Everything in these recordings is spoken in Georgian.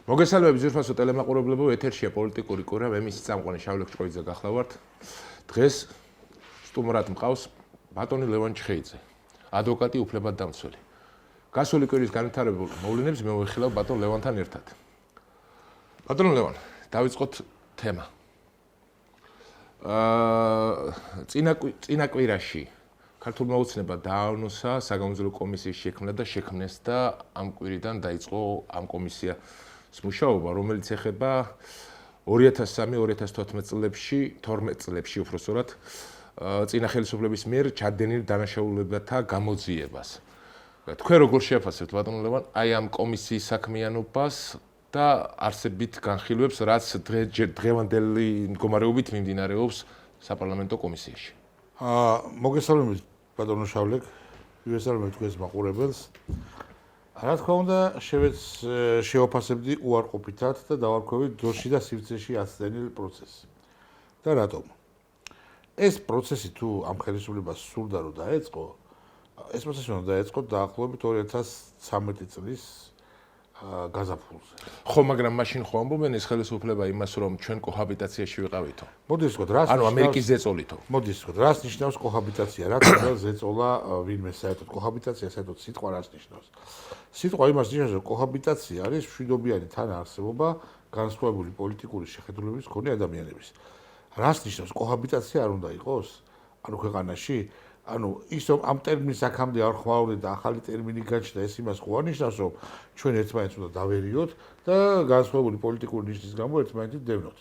მოგესალმებით ძვირფასო ტელემაყურებლებო, ეთერშია პოლიტიკური კურა, მე მისი წამყვანი შავლე ჭყოიძე გახლავართ. დღეს სტუმრად მყავს ბატონი ლევან ჩხეიძე, ადვოკატი, უფლებადდამცველი. გასული კვირის განვითარებულ მოვლენებს მე მოვიხილავ ბატონ ლევანთან ერთად. ბატონ ლევან, დავიწყოთ თემა. წინა კვირაში ქართულმა ოცნება დაავნოსა საგამოძიებო კომისიის შექმნა და შექმნეს და ამ კვირიდან დაიწყო ამ კომისიას მუშაობა, რომელიც ეხება 2003-2014 წლებში, 12 წლებში უბრალოდ წინა ხელისუფლების მიერ ჩადენილ დანაშაულებათა გამოძიებას. თქვენ როგორ შეაფასებთ ბატონ ლევან აი ამ კომისიის საქმიანობას და არსებით განხილვებს, რაც დღევანდელი მდგომარეობით მიმდინარეობს საპარლამენტო კომისიაში? მოგესალმებით ბატონო შავლე, მივესალმებ თქვენს მაყურებელს. რა თქმა უნდა, შევაფასებდი უარყოფითად და დავარქვევით დროში და სივრცეში აცდენილ პროცესს. და რატომ? ეს პროცესი თუ ამ ხელისუფლებას სურდა რომ დაეწყო, ეს პროცესი უნდა დაეწყო დაახლოებით 2013 წლის გაზაფხულზე. ხო, მაგრამ მაშინ ხო ამბობენ ეს ხელისუფლება იმას, რომ ჩვენ კოჰაბიტაციაში ვიყავითო. მოდი ვთქვათ, რას ანუ ამერიკის ზეწოლითო. მოდი ვთქვათ, რას ნიშნავს კოჰაბიტაცია? რა თქმა უნდა, ზეწოლა ვინმე საერთოდ კოჰაბიტაცია საერთოდ სიტყვა რას ნიშნავს? სიტყვა იმას ნიშნავს, რომ კოჰაბიტაცია არის მშვიდობიანი თანაარსებობა განსხვავებული პოლიტიკური შეხედულებების მქონე ადამიანების. რას ნიშნავს კოჰაბიტაცია არ უნდა იყოს? ანუ ქვეყანაში ანუ ის რომ ამ ტერმინს აქამდე არ ხვავდეთ და ახალი ტერმინი გაჩნდა, ეს იმას ხო არ ნიშნავს, რომ ჩვენ ერთმანეთს უნდა დავერიოთ და განსხვავებული პოლიტიკური ნიშნის გამო ერთმანეთით დევნოთ.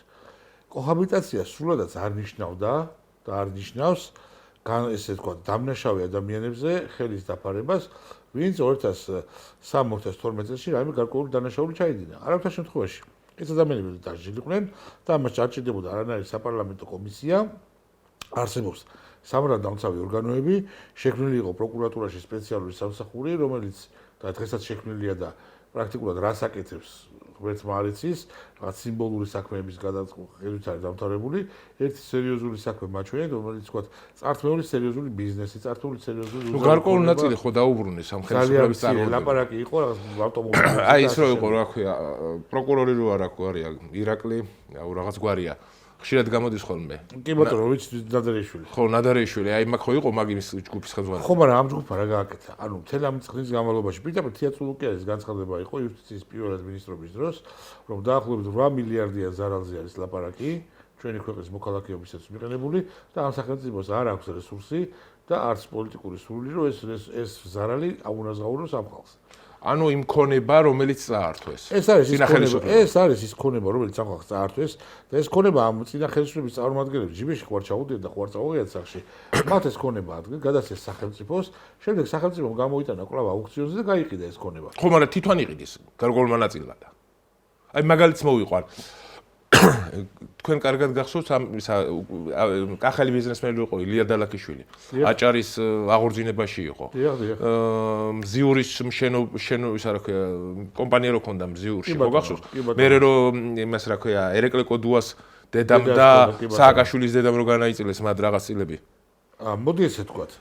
კოჰაბიტაცია სულადაც არ ნიშნავდა და არ ნიშნავს ესე თქვა დამნაშავე ადამიანებზე ხელის დაფარებას, ვინც 2013-2012 წელს რაიმე გარკვეული დანაშაული ჩაიდინა. არავითარ შემთხვევაში ეს ადამიანები დაჟილიყვნენ და ამას ჩარჩიდებოდა არანაირი საპარლამენტო კომისია. არსებობს სამართალდამცავი ორგანოები, შექმნილი იყო პროკურატურაში სპეციალური სამსახური, რომელიც და დღესაც შექმნილია და პრაქტიკულად რას აკეთებს, ვერც არ იცის, რაღაც სიმბოლური საქმეების გადაწყვეტით არის დამთავრებული, ერთი სერიოზული საქმე მაჩვენეთ, რომელიც თქვა წართმეული სერიოზული ბიზნესი, წართმეული სერიოზული ნუ გარკვეული ნაწილი ხო დაუბრუნეს ამ ხელისუფლების წარმოება. ლაპარაკი იყო რაღაც ავტომობილებზე. აი ის რო იყო, რა ქვია, პროკურორი რო არია, ირაკლი, რაღაც გვარია. ხშირად გამოდის ხოლმე. კი ბატონო, ვიცი ნადარეიშვილი. ხო, ნადარეიშვილი, აი მაგ ხო იყო მაგის ჯგუფის ხელმძღვანელი. ხო, მაგრამ ამ ჯგუფმა რა გააკეთა? ანუ მთელი ამ წლის განმავლობაში პირდაპირ თეატრალუკერის განცხადება იყო იუსტიციის პირველ ადმინისტრობის დროს, რომ დაახლოებით 8 მილიარდიან ზარალზე არის ლაპარაკი ჩვენი ქვეყნის მოქალაქეობისათვის მიყენებული და ამ სახელმწიფოს არ აქვს რესურსი და არც პოლიტიკური სურვილი, რომ ეს ზარალი აუნაზღაუროს ამ ხალხს. ანუ იმ ქონება, რომელიც წაართვეს. ეს არის ის ქონება, რომელიც ამ ხალხს წაართვეს და ეს ქონება ამ წინა ხელისუფლების წარმომადგენლებს ჯიბეში ხوار ჩაუდიან და ხوار წავიღეთ სახში. მათ ეს ქონება ადგილ გადასცეს სახელმწიფოს, შემდეგ სახელმწიფომ გამოიტანა კვლავ აუქციონზე და გაიყიდა ეს ქონება. ხო, მაგრამ თვითონ იყიდეს გარკვეულმა ნაწილად. აი მაგალითს მოვიყვან. თქვენ კარგად გახსოვთ კახალი ბიზნესმენი იყო ილია დალაქიშვილი. აჭარის აღორძინებაში იყო. მზიურის ისა რა ქვია, კომპანია რო ქონდა მზიურში, ხო გახსოვთ? მერე რომ იმას რა ქვია, ერეკლე კოდუას დედამ და სააკაშვილის დედამ რო განაიწილეს მათ რაღაც წილები. მოდი ესე ვთქვათ.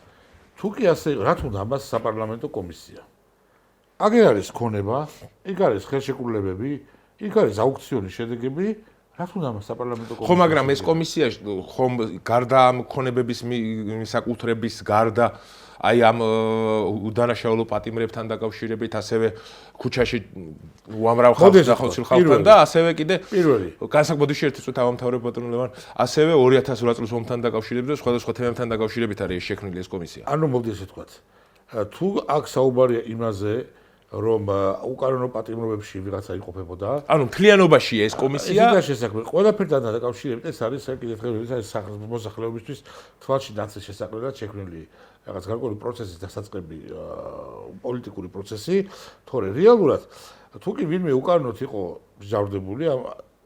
თუ კი ასე, რა თქმა უნდა, ამას საპარლამენტო კომისია. აგერ არის ქონება, იქ არის ხელშეკრულებები, იქ არის აუქციონის შედეგები. რა თქმა უნდა საპარლამენტო კომისია. ხო, მაგრამ ეს კომისია ხომ გარდა ამ ქონებების საკუთრების გარდა აი ამ უდანაშაულო პატიმრებთან დაკავშირებით ასევე ქუჩაში უამრავ ხალხს და ხოცილ ხალხთან და ასევე კიდე პირველი განსაკუთრებით ერთი წუთი ავამთავრებ ბატონ ლევან ასევე 2008 წლის ომთან დაკავშირებით და სხვადასხვა თემებთან დაკავშირებით არის შექმნილი ეს კომისია. ანუ მოდი ესე ვთქვათ. თუ აქ საუბარია იმაზე რომ უკანონო პატიმრობებში ვიღაცა იყოფებოდა. ანუ მთლიანობაში ეს კომისია ეს შესაძლოა ყველაფერთან დაკავშირებით ეს არის საკითხები, ეს არის მოსახლეობისთვის თვალში დაცვის შესაძლებლად შექმნილი რაღაც გარკვეული პროცესის დასაწყები, პოლიტიკური პროცესი, თორე რეალურად თუ კი ვინმე უკანონოდ იყო მსჯავრდებული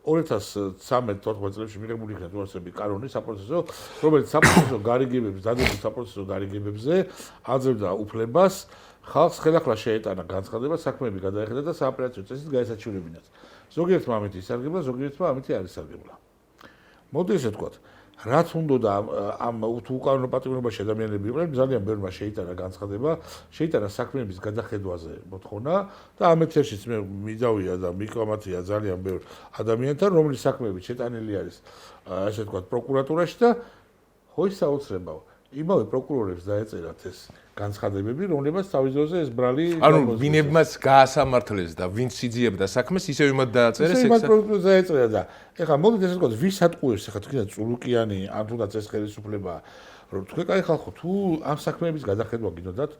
2013-14 წლებში მიღებული იქნა თვალსები კანონი საპროცესო, რომელიც საპროცესო გარიგებებს, დადებულ საპროცესო გარიგებებზე აძლევდა უფლებას ხალხს ხელახლა შეეტანა განცხადება, საქმეები გადაეხედა და სააპელაციო წესით გაესაჩივრებინათ. ზოგიერთმა ამით ისარგებლა, ზოგიერთმა ამით არ ისარგებლა. მოდი ესე ვთქვათ, რაც უნდა ამ თუ უკანონო პატრონობაში ადამიანები იყვნენ, ძალიან ბევრმა შეიტანა განცხადება, შეიტანა საქმეების გადახედვაზე მოთხოვნა და ამ ეთერშიც მე მიდავია და მიკვამათია ძალიან ბევრ ადამიანთან, რომლის საქმეები შეტანილი არის ასე ვთქვათ პროკურატურაში და ხო ის საოცრებაა. იმავე პროკურორებს დაეწერათ ეს განცხადებები, რომლებსაც თავის დროზე ეს ბრალი ანუ ვინებმაც გაასამართლეს და ვინც იძიებდა საქმეს, ისევ იმათ დააწერეს ეს იმათ პროკურორს დაეწერა და ეხლა მოდით ესე ვთქვათ, ვის ატყუებს ეხლა თქვენ წულუკიანი, ან თუნდაც ეს ხელისუფლება, რომ თქვენ კაი ხალხო, თუ ამ საქმეების გადახედვა გინდათ,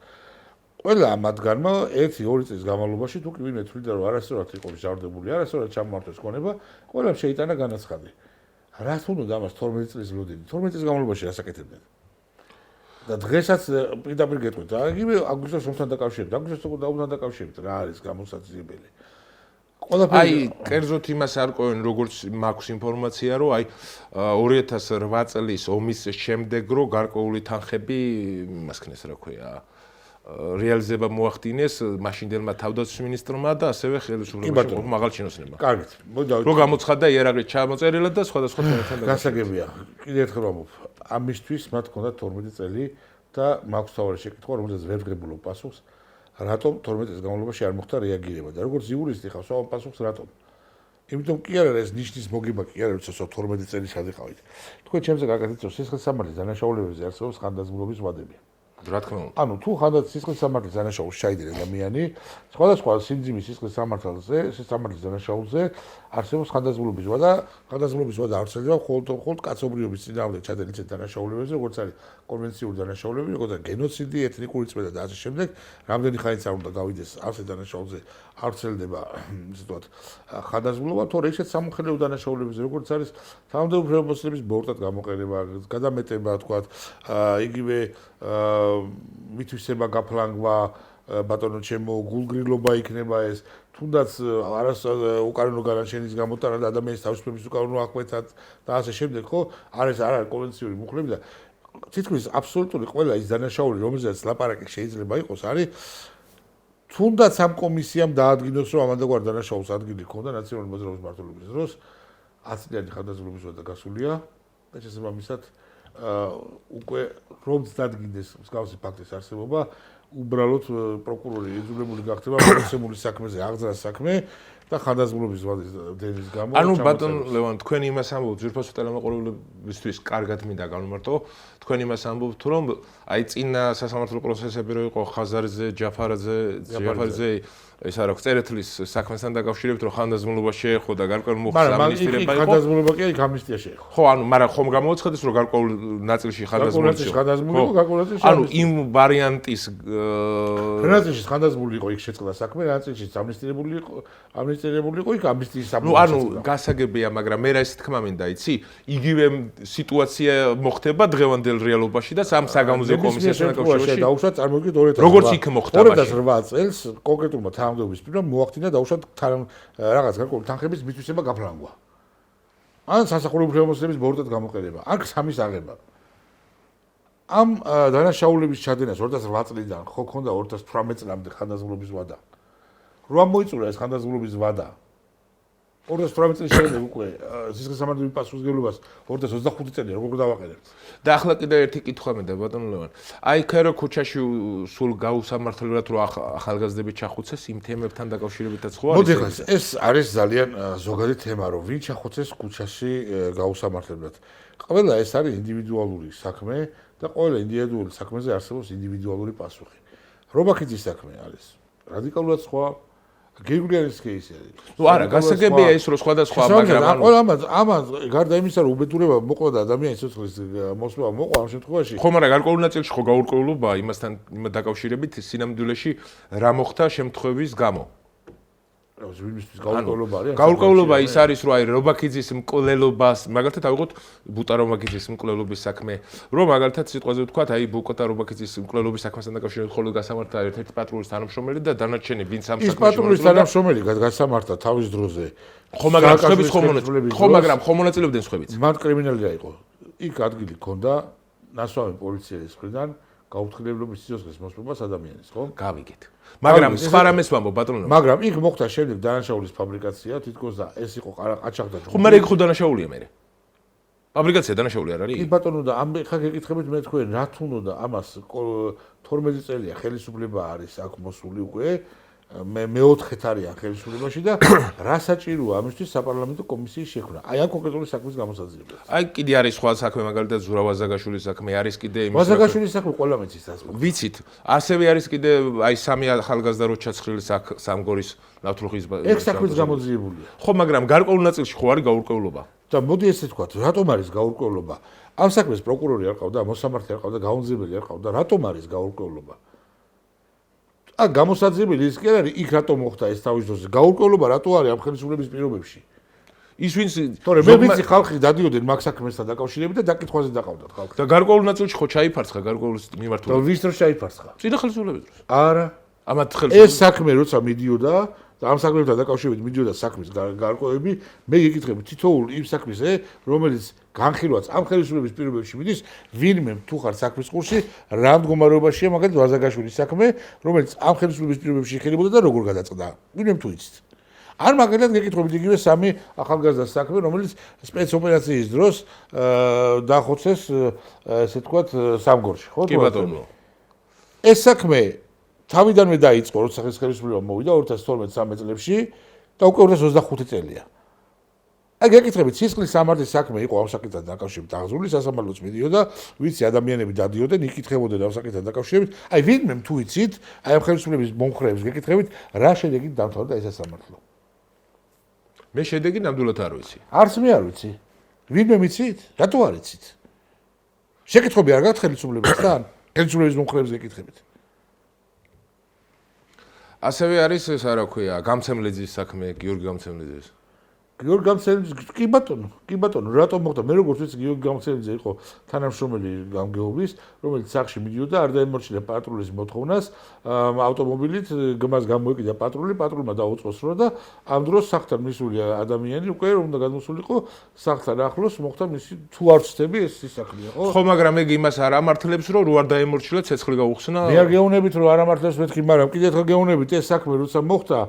ყველა მათგანმა 1-2 წლის განმავლობაში თუ კი ვინმე თვლიდა რომ არასწორად იყო მჟავდებული, არასწორად ჩამოართვეს ქონება, ყველამ შეიტანა განაცხადი. რას უნდა ამას 12 წლის ლოდინი, 12 წლის განმავლობაში რასაკეთებდნენ? და დღესაც პირდაპირ გეტყვით, იგივე აგვისტოს ომთან დაკავშირებით, აგვისტოს ომთან დაკავშირებით რა არის გამოსაძიებელი. აი, კერძოდ იმას არ ყვევენ, როგორც მაქვს ინფორმაცია, რომ აი 2008 წლის ომის შემდეგ რო გარკვეული თანხები იმას ქნეს, რა ქვია, რეალიზება მოახდინეს მაშინდელმა თავდაცვის მინისტრმა და ასევე ხელისუფლებაში მაღალ ჩინოსნებმა. კარგით. რო გამოცხადდა იერარქია ჩამოწერილად და სხვადასხვა თემებთან დაკავშირებით. გასაგებია. კიდევ ერთხელ ვამბობ, ამისთვის მათ ჰქონდათ 12 წელი და მაქვს თავარი შეკითხვა, რომელზეც ვერ ვღებულობ პასუხს, რატომ 12 წლის განმავლობაში არ მოხდა რეაგირება და როგორც იურისტი ხარ, სვამ პასუხს რატომ? იმიტომ კი არა ეს ნიშნის მოგება კი არა, როცა 12 წელი შედიყავით. თქვენ ჩემზე გაკეთეთ, რომ სისხლისამართლის დანაშაულებებზე არსებობს ხანდაზმულობის ვადები. რა თქმა უნდა. ანუ თუ ხანდაც სისხლისამართლის დანაშაულს ჩაიდგენ ადამიანი, სხვადასხვა სიმძიმის სისხლისამართლის დანაშაულზე არსებობს ხანდაზმულობის ვადა, ხანდაზმულობის ვადა არსებობს მხოლოდ კაცობრიობის წინააღმდეგ ჩადენილი დანაშაულებებზე, როგორც არის კონვენციური დანაშაულები, როგორც არის გენოციდი, ეთნიკური წმენდა და ასე შემდეგ, რამდენი ხანიც არ უნდა გავიდეს არსებულ დანაშაულზე არსებდება, ისე ვთქვათ, ხანდაზმულობა, თორე ისეთ სამოხელეო დანაშაულებებზე, როგორც არის თანამდებობრივი მოსლების ბორტად გამოყენება, გადამეტება, ვთქვათ, იგივე მითვისება გაფლანგვა ბატონო ჩემო გულგრილობა იქნება ეს თუნდაც უკანონო განაჩენის გამოტანა და ადამიანის თავისუფლების უკანონო აღკვეთა და ასე შემდეგ ხო არის კონვენციური მუხლები და თითქმის აბსოლუტური ყველა ის დანაშაული რომელზეც ლაპარაკი შეიძლება იყოს არის თუნდაც ამ კომისიამ დაადგინოს რომ ამანდაგვარ დანაშაულს ადგილი ჰქონდა ნაციონალური მოძრაობის მმართველობის დროს 10 წლიანი ხანდაზმულობის ვადა გასულია და შესაბამისად უკვე რომც დადგინდეს მსგავსი ფაქტის არსებობა, უბრალოდ პროკურორი იძულებული გახდება პროცესული საქმეზე აღძრას საქმე და ხანდაზმულობის ვადის დენის გამო. ანუ ბატონ ლევან, თქვენ იმას ამბობთ, ძვირფასო ტელემოყოლებლობისთვის კარგად მინდა გავმარტო, თქვენ იმას ამბობთ, რომ აი წინა სასამართლო პროცესები რო იყო ხაზარზე, ჯაფარზე ეს არა წერეთლის საქმესთან დაკავშირებით რომ ხანდაზმულობა შეეხო და გარკვეულ მოხდა სამინისტრება იყო. ხანდაზმულობა კი იქ ამნისტია შეეხო. ხო, ანუ მაგრამ ხომ გამოაცხადეს რომ გარკვეულ ნაწილში ხანდაზმულობა. ანუ იმ ვარიანტის ნაწილში ხანდაზმული იყო იქ შეწყდა საქმე, ნაწილში ამნისტირებული იყო იქ ამნისტიის საქმე. ანუ გასაგებია, მაგრამ მე რა ისე თქმა მინდა, იცი? იგივე სიტუაცია მოხდება დღევანდელ რეალობაში და სამ საგამოძიებო კომისიასთან დაკავშირებით. დაუშვათ წარმოგიდგენთ 2008 როგორც იქ მოხდა 2008 წელს კონკრეტულმა თანამდებობის პირმა მოახდინა დაუშვათ რაღაც გარკვეული თანხების მითვისება გაფლანგვა. ან სასახურებრივი მოსლების ბორტად გამოყენება. აქ სამის აღება. ამ დანაშაულების ჩადენას 2008 წლიდან ხო ქონდა 2018 წლამდე ხანდაზმულობის ვადა. რომ მოიწურა ეს ხანდაზმულობის ვადა 2018 წლის შემდეგ უკვე სისხლისამართლების პასუხისმგებლობას 2025 წელი როგორ დავაყენებთ? და ახლა კიდევ ერთი კითხვა მინდა ბატონ ლევან. აი ქერო ქუჩაში სულ გაუსამართლებლად რო ახალგაზრდები ჩახუცეს იმ თემებთან დაკავშირებითაც ხო არის? მოდი ეს არის ძალიან ზოგადი თემა რომ ვინ ჩახუცეს ქუჩაში გაუსამართლებლად. ყველა ეს არის ინდივიდუალური საქმე და ყველა ინდივიდუალური საქმეზე არსებობს ინდივიდუალური პასუხი. რობაქიძის საქმე არის რადიკალურად სხვა გეგვლიანის кейსი არის. ნუ არა, გასაგებია ის რომ სხვადასხვა, მაგრამ ამას გარდა იმისა რომ უბედურება მოყვა და ადამიანის სიცოცხლის მოსვლა მოყვა ამ შემთხვევაში. ხო, მაგრამ გარკვეულ ნაწილში ხო გაურკვევლობაა იმასთან დაკავშირებით სინამდვილეში რა მოხდა შემთხვევის გამო. ვინმისთვის გაურკვევლობა არის? გაურკვევლობა ის არის რომ აი რობაქიძის მკვლელობას, მაგალითად ავიღოთ ბუტა რობაქიძის მკვლელობის საქმე, რომ მაგალითად სიტყვაზე ვთქვათ, აი ბუტა რობაქიძის მკვლელობის საქმესთან დაკავშირებით მხოლოდ გასამართლა ერთ-ერთი პატრულის თანამშრომელი და დანარჩენი ვინც ამ საქმეში პატრულის თანამშრომელი გასამართლა თავის დროზე. ხო, მაგრამ სხვების ხომ მონაწილეობდნენ სხვებიც. მან კრიმინალი რა იყო? იქ ადგილი ჰქონდა ნასვამი პოლიციის მხრიდან გაუფრთხილებლობის სიცოცხლის მოსპობას ადამიანის, ხო? გავიგეთ. მაგრამ სხვა რამეს ვამბობ ბატონო. მაგრამ იქ მოხდა შემდეგ დანაშაულის ფაბრიკაცია, თითქოს და ეს იყო ყაჩაღდა. ხო, მაგრამ იქ ხო დანაშაულია მე. აპლიკაცია დანაშაული არ არის? კი ბატონო და ამ ხა გეკითხებით მე თქვენ რა თუნდა ამას 12 წელია ხელისუფლება არის აქ მოსული უკვე მე 4-ით არიან ხელისუფლებაში და რა საჭიროა ამისთვის საპარლამენტო კომისიის შექმნა. აი ამ კონკრეტული საქმის გამოსაძიებლად. აი კიდე არის სხვა საქმე, მაგალითად ზურაბ ვაზაგაშვილის საქმე, არის კიდე იმის ვაზაგაშვილის საქმე ყველა მეცის დასწრება. ვიცით, ასევე არის კიდე აი სამი ახალგაზრდა რო ჩაცხრილი სამგორის ნავთლუღის ეგ საქმის გამოძიებულია. ხო, მაგრამ გარკვეულ ნაწილში ხო არის გაურკვევლობა? და მოდი ესე ვთქვათ, რატომ არის გაურკვევლობა? ამ საქმეს პროკურორი არ ყავდა, მოსამართლე არ ყავდა, გაუნზებელი არ ყავდა, რატომ არის გაურკვევლობა? აქ გამოსაძიებელი ის კი არ არის, იქ რატომ მოხდა ეს თავის დროზე? გაურკვევლობა რატო არის ამ ხელისუფლების პირობებში? ის ვინც თორე მე ვიცი ხალხი დადიოდნენ მაგ საქმესთან დაკავშირებით და დაკითხვაზე დაყავდათ ხალხი. და გარკვეულ ნაწილში ხო ჩაიფარცხა გარკვეულ მიმართულებით? და ვის დროს ჩაიფარცხა? წინა ხელისუფლების დროს. არა. ამათ ეს საქმე როცა მიდიოდა და ამ საქმეებთან დაკავშირებით მიდიოდა საქმის გარკვევები, მე გეკითხები თითოეულ იმ საქმეზე, რომელიც განხილვაც ამ ხელისუფლების პირობებში მიდის, ვინმე თუ ხარ საქმის კურსი, რა მდგომარეობაშია მაგალითად ვაზაგაშვილის საქმე, რომელიც ამ ხელისუფლების პირობებში იხილებოდა და როგორ გადაწყდა. ვინმე თუ იცით. არ მაგალითად გეკითხებით იგივე სამი ახალგაზრდა საქმე, რომელიც სპეცოპერაციის დროს დახოცეს, ესე ვთქვათ, სამგორში, ხო? კი ბატონო. ეს საქმე თავიდანვე დაიწყო, როცა ხელისუფლება მოვიდა 2012-13 წლებში და უკვე 2025 წელია. აი გეკითხებით, სისხლის სამართლის საქმე იყო ამ საკითხთან დაკავშირებით აღზრული, სასამართლოც მიდიოდა, ვიცი ადამიანები დადიოდნენ, იკითხებოდნენ ამ საკითხთან დაკავშირებით. აი ვინმე თუ იცით, აი ამ ხელისუფლების მომხრეებს გეკითხებით, რა შედეგით დამთავრდა ეს სასამართლო? მე შედეგი ნამდვილად არ ვიცი. არც მე არ ვიცი. ვინმე ვიცით? რატო არ იცით? შეკითხები არ გაქვთ ხელისუფლებასთან? ხელისუფლების მომხრეებს გეკითხებით. ასევე არის ეს რა ქვია, გამცემლეძის საქმე, გიორგი გამცემლეძის. გიორგი გამცემლეძე კი ბატონო, რატომ მოხდა? მე როგორც ვიცი, გიორგი გამცემლეძე იყო თანამშრომელი გამგეობის, რომელიც სახში მიდიოდა, არ დაემორჩილა პატრულის მოთხოვნას, ავტომობილით მას გამოეკიდა პატრულმა დაუწყო სროლა და ამ დროს სახლთან მისული ადამიანი უკვე უნდა გადმოსულიყო სახლთან ახლოს, მოხდა მისი თუ არ ვცდები ეს საქმეა, ხო? ხო, მაგრამ ეგ იმას არ ამართლებს, რომ რო არ დაემორჩილა, ცეცხლი გაუხსნა. მე არ გეუბნებით, რომ არ ამართლებს მეთქი, მაგრამ კიდევ ერთხელ გეუბნებით, ეს საქმე როცა მოხდა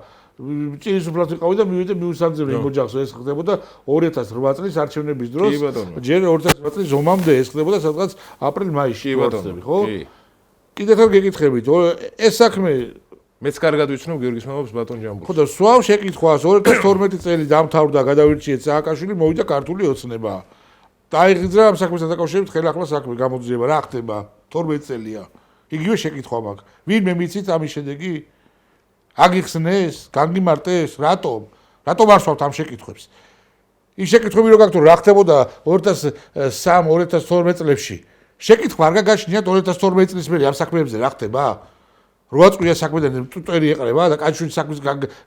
ჭირის უფლად ვიყავი და მივიდე მიუსანძებე იმ ოჯახს ეს ხდებოდა 2008 წლის არჩევნების დროს. ჯერ 2008 წლის ომამდე ეს ხდებოდა სადღაც აპრილ-მაისში, ხო? კიდევ ერთხელ გეკითხებით, ეს საქმე მეც კარგად ვიცნობ გიორგის მამას ბატონ ჯამბურს. ხო და სვავ შეკითხვას 2012 წელი დამთავრდა, გადავირჩიეთ სააკაშვილი, მოვიდა ქართული ოცნება. დაიღძრა ამ საქმესთან დაკავშირებით ხელახლა საქმე გამოძიება, რა ხდება? 12 წელია. იგივე შეკითხვა მაქვს. ვინმე მიცით ამის შედეგი? აგიხსნეს, განგიმარტეს, რატომ? რატომ არ სვავთ ამ შეკითხვებს? ის შეკითხვები რო გაქვთ, რა ხდებოდა 2003-2012 წლებში? შეკითხვა არ გაგაჩნიათ 2012 წლის მერე ამ საქმეებზე რა ხდება? 8 წუთია საქმედან ტუტერი ეყრება და კაჩუნის საქმის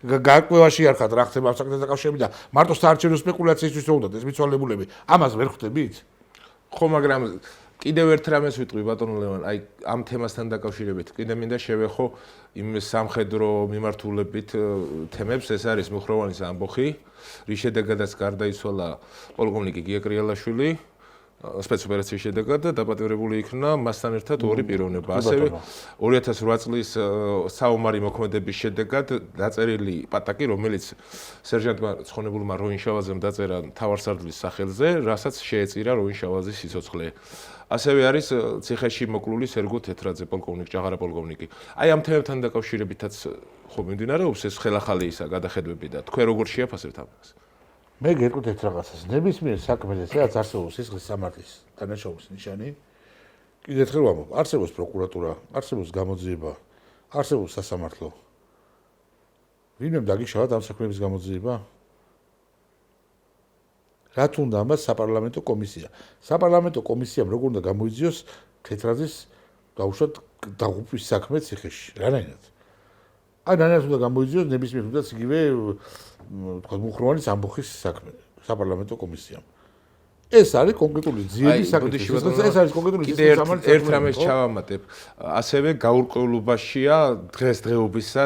გარკვევაში არ ხართ რა ხდება ამ საქმესთან დაკავშირებით და მარტო საარჩევნო სპეკულაციისთვის უნდა ეს მიცვალებულები. ამას ვერ ხვდებით? ხო, მაგრამ კიდევ ერთ რამეს ვიტყვი ბატონო ლევან, აი ამ თემასთან დაკავშირებით კიდე მინდა შევეხო იმ სამხედრო მიმართულებით თემებს, ეს არის მუხროვანის ამბოხი, რის შედეგადაც გარდაიცვალა პოლკოვნიკი გია კრიალაშვილი სპეცოპერაციის შედეგად და დაპატიმრებული იქნა მასთან ერთად ორი პიროვნება. ასევე 2008 წლის საომარი მოქმედების შედეგად დაწერილი პატაკი, რომელიც სერჟანტმა ცხონებულმა როინ შავაძემ დაწერა მთავარსარდლის სახელზე, რასაც შეეწირა როინ შავაძის სიცოცხლე. ასევე არის ციხეში მოკლული სერგო თეთრაძე პოლკოვნიკი, ჭაღარა პოლკოვნიკი. აი ამ თემებთან დაკავშირებითაც ხო მიმდინარეობს ეს ხელახალი ისა გადახედვები და თქვენ როგორ შეაფასებთ ამას? მე გეტყვით ერთ რაღაცას, ნებისმიერ საქმეზე, სადაც არსებობს სისხლის სამართლის დანაშაულის ნიშანი, კიდევ ერთხელ ვამბობ, არსებობს პროკურატურა, არსებობს გამოძიება, არსებობს სასამართლო. ვინმე დაგიშალათ ამ საქმეების გამოძიება? რა თუნდა ამას საპარლამენტო კომისია? საპარლამენტო კომისიამ როგორ უნდა გამოიძიოს თეთრაძის დაუშვათ დაღუპვის საქმე ციხეში? რანაირად? აი რანაირად უნდა გამოიძიოს ნებისმიერ თუნდაც იგივე თქვა მუხროვანის ამბოხის საქმე საპარლამენტო კომისიამ. ეს არის კონკრეტული ძიების საქმე. ეს არის კონკრეტული ძიების საქმე. ერთ რამეს ჩავამატებ. ასევე გაურკვევლობაშია დღესდღეობისა,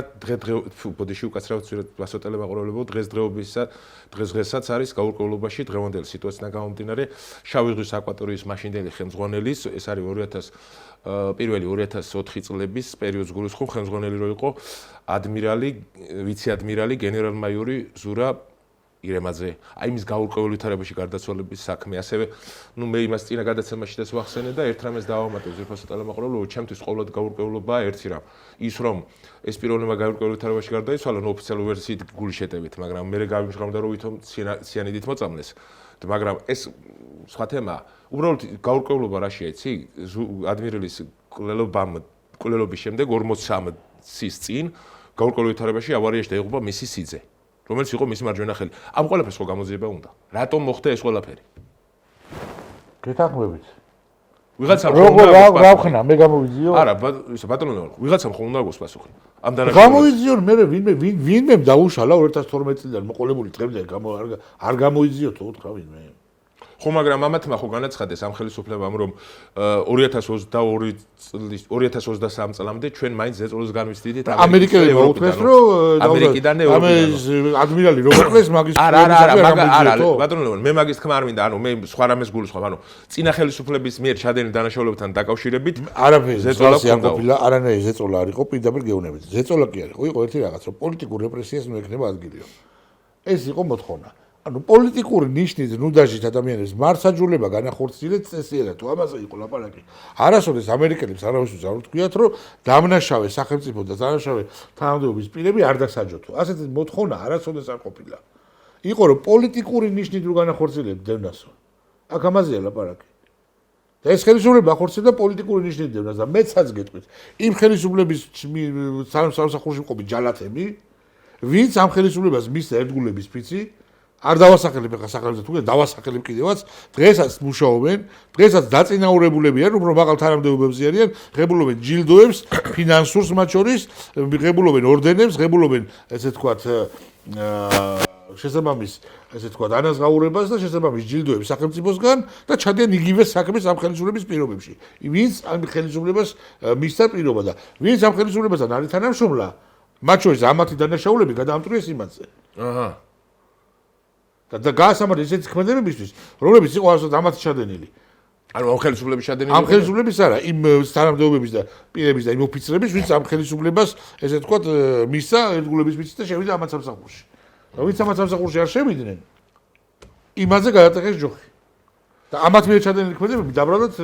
ბოდიში უკაცრავად ვასოტელე მაყურებლებო, დღესდღეობისაც არის გაურკვევლობაში დღევანდელი სიტუაციიდან გამომდინარე შავი ზღვის აკვატორიის მაშინდელი ხელმძღვანელის, ეს არის 2004 წლების პერიოდს გულისხმობ, ხელმძღვანელი რო იყო ადმირალი, ვიცე-ადმირალი გენერალ-მაიორი ზურაბ ირემაძე, აი მის გაურკვეველ ვითარებაში გარდაცვალების საქმე, ასევე მე იმას წინა გადაცემაშიც ვახსენე და ერთ რამეს დავამატებ ზირფასო ტელემოყრალობ, ჩემთვის ყოველად გაურკვევლობაა ერთი რამ, ის რომ ეს პიროვნება გაურკვეველ ვითარებაში გარდაიცვალა, ოფიციალური ვერსიით გული შეტევით, მაგრამ მე გავიმჟღავნდა რომ ვითომ ციანიდით მოწამლეს, მაგრამ ეს სხვა თემაა. უბრალოდ გაურკვევლობა რაშია, იცი? ადმირალის კვლელობის შემდეგ 43-ის წინ გაურკვეველ ვითარებაში ავარიაში დაიღუპა მისი სიძე, რომელიც იყო მისი მარჯვენა ხელი. ამ ყველაფერს ხო გამოძიება უნდა? რატომ მოხდა ეს ყველაფერი? გეთანხმებით. ვიღაცამ გავხნა, მე გამოვიძიო? არა, ბატონო, ვიღაცამ ხომ უნდა გოს პასუხი. ამ დანაშაულს. გამოვიძიო, მე ვინმე დაუშალა 2012 წლიდან მოყოლებული დღემდე არ გამოიძიო თუ უთხრა ვინმე. ხო, მაგრამ ამათმა ხო განაცხადეს ამ ხელისუფლებამ, რომ 2023 წლამდე ჩვენ მაინც ზეწოლის განვიცდიდით ამერიკელი მოუთხეს, რომ ამერიკიდან ადმირალი რომაკლეს მაგის ბატონო, მე მაგის თქმა არ მინდა, ანუ მე სხვა რამეს გულისხმობ, ანუ წინა ხელისუფლების მიერ ჩადენილ დანაშაულებთან დაკავშირებით არაფერი ზეწოლა არ ყოფილა, არანაირი ზეწოლა არ იყო, პირდაპირ გეუბნებით. ზეწოლა კი არ იყო, იყო ერთი რაღაც, რომ პოლიტიკურ რეპრესიას ნუ ექნება ადგილიო. ეს იყო მოთხოვნა. ანუ პოლიტიკური ნიშნით ნუდაჟით ადამიანებს მარცხაჯულება განახორციელეთ წესიერად თუ ამაზე იყო ლაპარაკი. არასოდეს ამერიკელებს არავისთვის არ უთქვიათ, რომ დამნაშავე სახელმწიფო და დამნაშავე თანამდებობის პირები არ დასაჯოთო. ასეთი მოთხოვნა არასოდეს არ ყოფილა. იყო რომ პოლიტიკური ნიშნით რო განახორციელეთ დევნასო. აქ ამაზეა ლაპარაკი. და ეს ხელისუფლება ახორციელებდა პოლიტიკური ნიშნით დევნას და მეცაც გეტყვით. იმ ხელისუფლების სამსახურში მყოფი ჯალათები, ვინც ამ ხელისუფლებას მისცა ერთგულების ფიცი არ დავასახელებ ახლა სახელმწიფო თუ დავასახელებ კიდევაც დღესაც მუშაობენ დღესაც დაწინაურებულები არიან უფრო მაღალ თანამდებობებზე არიან ღებულობენ ჯილდოებს ფინანსურს მათ შორის ღებულობენ ორდენებს ღებულობენ ესე თქვათ შესაბამის ესე თქვათ ანაზღაურებას და შესაბამის ჯილდოებს სახელმწიფოსგან და ჩადიან იგივე საქმეს ამ ხელისუფლების პირობებში ვინც ამ ხელისუფლებას მისცა პირობა და ვინც ამ ხელისუფლებასთან არის თანამშრომლა მათ შორის ამათი დანაშაულები გადაამტვრიეს იმათზე აჰა და გაასამართლეს ესეთი ქმედებებისთვის, რომლებიც იყო ამათი ჩადენილი. ანუ ამ ხელისუფლების ჩადენილი. ამ ხელისუფლების არა, იმ თანამდებობების და პირების და იმ ოფიცრების, ვინც ამ ხელისუფლებას, ესე ვთქვათ, მისცა ერთგულების ფიცი და შევიდა ამათ სამსახურში. და ვინც ამათ სამსახურში არ შევიდნენ, იმაზე გადატეხეს ჯოხი. და ამათ მიერ ჩადენილი ქმედებები დაბრალდათ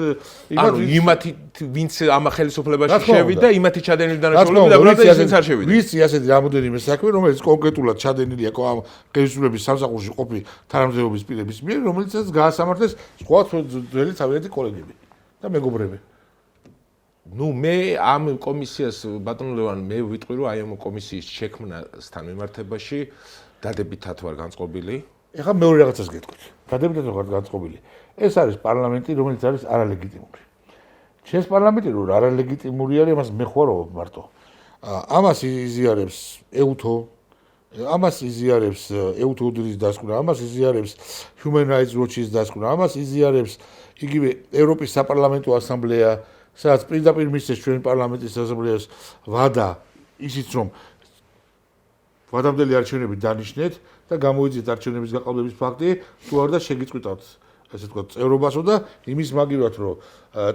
იმათი ვინც ამ ხელისუფლებაში შევიდა, იმათი ჩადენილი დანაშაულები დაბრალდათ ისინიც არ შევიდნენ. ვიცი ასეთი რამოდენიმე საქმე, რომელიც კონკრეტულად ჩადენილია ამ ხელისუფლების სამსახურში ყოფი თანამდებობის პირების მიერ, რომელიცაც გაასამართლეს სხვა ძველი თავიანთი კოლეგები და მეგობრები. ნუ მე ამ კომისიას ბატონო ლევან მე ვიტყვი რომ აი ამ კომისიის შექმნასთან მიმართებაში დადებითად ვარ განწყობილი. ეხლა მეორე რაღაცას გეტყვით. დადებითად ვარ განწყობილი. ეს არის პარლამენტი, რომელიც არის არალეგიტიმური. ჩვენს პარლამენტი რო არალეგიტიმური არის, ამას მე ხوارობ მარტო. ამას იზიარებს EUTO, ამას იზიარებს EUTO-ის დასკვნა, ამას იზიარებს Human Rights Watch-ის დასკვნა, ამას იზიარებს იგივე ევროპის საპარლამენტო ასამბლეა, სადაც პირდაპირ მისცეს ჩვენ პარლამენტის ასამბლეას ვადა ისიც რომ ვადამდელი არჩევნები დანიშნეთ და გამოიძიეთ არჩევნების გაყალბების ფაქტი, თუ არ და შეგიწყვიტავთ ასე თქვა წევრობასო და იმის მაგივრად რომ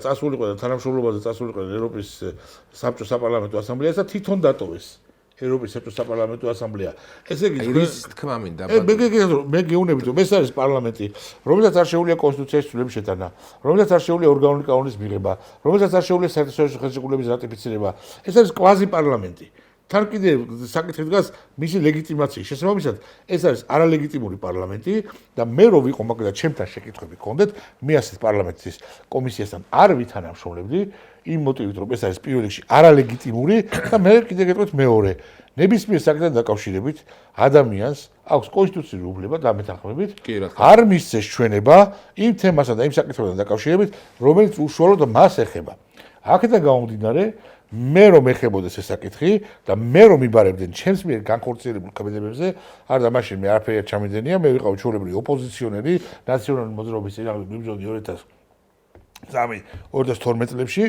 წასულიყო და თანამშრომლობაზე წასულიყო ევროპის საბჭოს საპარლამენტო ასამბლეას და თვითონ დატოვეს ევროპის საბჭოს საპარლამენტო ასამბლეა. ესე იგი ის თქმა მინდა მე გეუბნებით რომ ეს არის პარლამენტი, რომელსაც არ შეუძლია კონსტიტუციის ცვლილების შეტანა, რომელსაც არ შეუძლია ორგანული კანონის მიღება, რომელსაც არ შეუძლია საერთაშორისო ხელშეკრულების რატიფიცირება. ეს არის კვაზი პარლამენტი. თან კიდე საკითხი დგას მისი ლეგიტიმაციის შესაბამისად ეს არის არალეგიტიმური პარლამენტი და მე რო ვიყო მაგალითად ჩემთან შეკითხვები გქონდეთ მე ასეთ პარლამენტის კომისიასთან არ ვითანამშრომლებდი იმ მოტივით რომ ეს არის პირველ რიგში არალეგიტიმური და მე კიდე გეტყვით მეორე ნებისმიერ საკითხთან დაკავშირებით ადამიანს აქვს კონსტიტუციური უფლება დამეთანხმებით არ მისცეს ჩვენება იმ თემასთან და იმ საკითხთან დაკავშირებით რომელიც უშუალოდ მას ეხება აქედან გამომდინარე მე რომ ეხებოდეს ეს საკითხი და მე რომ მიბარებდნენ ჩემს მიერ განხორციელებულ ქმედებებზე, არ და მაშინ მე არაფერი არ ჩამიდენია, მე ვიყავ ჩვეულებრივი ოპოზიციონერი, ნაციონალური მოძრაობის წინააღმდეგ მიბრძოლი 2012 წლებში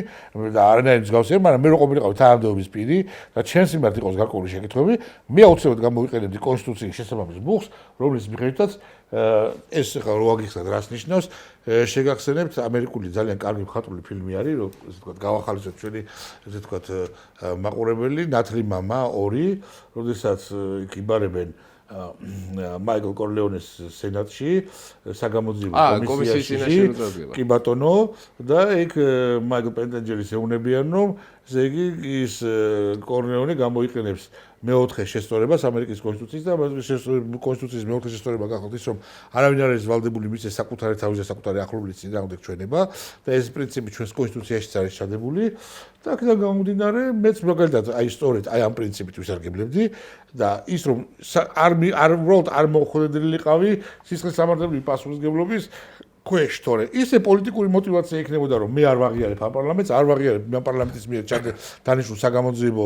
და არანაირი მსგავსი არ, მაგრამ მე რო ყოფილიყავ თანამდებობის პირი და ჩემს მიმართ იყოს გარკვეული შეკითხვები, მე აუცილებლად გამოვიყენებდი კონსტიტუციის შესაბამის ბუხს, რომლის მიხედვითაც ეს ხა რო აგიხსნათ რას ნიშნავს, შეგახსენებთ ამერიკული ძალიან კარგი მხატვრული ფილმი არის, რომ ესე ვთქვათ გავახალისოთ ჩვენი ესე ვთქვათ მაყურებელი ნათლი მამა 2, როდესაც იქ იბარებენ მაიკლ კორლეონეს სენატში, საგამოძიებო კომისიაში. კი ბატონო და იქ მაიკლ პენტენჯერის ეუბნებიან, რომ ესე იგი ის კორლეონე გამოიყენებს მეოთხე შესწორებას ამერიკის კონსტიტუციის და კონსტიტუციის მეოთხე შესწორება გახდათ ის, რომ არავინ არ არის ვალდებული მისცეს საკუთარი თავის და საკუთარი ახლობლის წინააღმდეგ ჩვენება და ეს პრინციპი ჩვენს კონსტიტუციაშიც არის ჩადებული და აქედან გამომდინარე მეც მაგალითად აი სწორედ აი ამ პრინციპით ვისარგებლებდი და ის რომ არ მოხვედრილიყავი სისხლის სამართლებრივი პასუხისმგებლობის ქვეშ, თორე ისე პოლიტიკური мотиваცია იქნებოდა რომ მე არ ვაღიარებ ამ პარლამენტს, არ ვაღიარებ ამ პარლამენტის მიერ დანიშნულ საგამოძიებო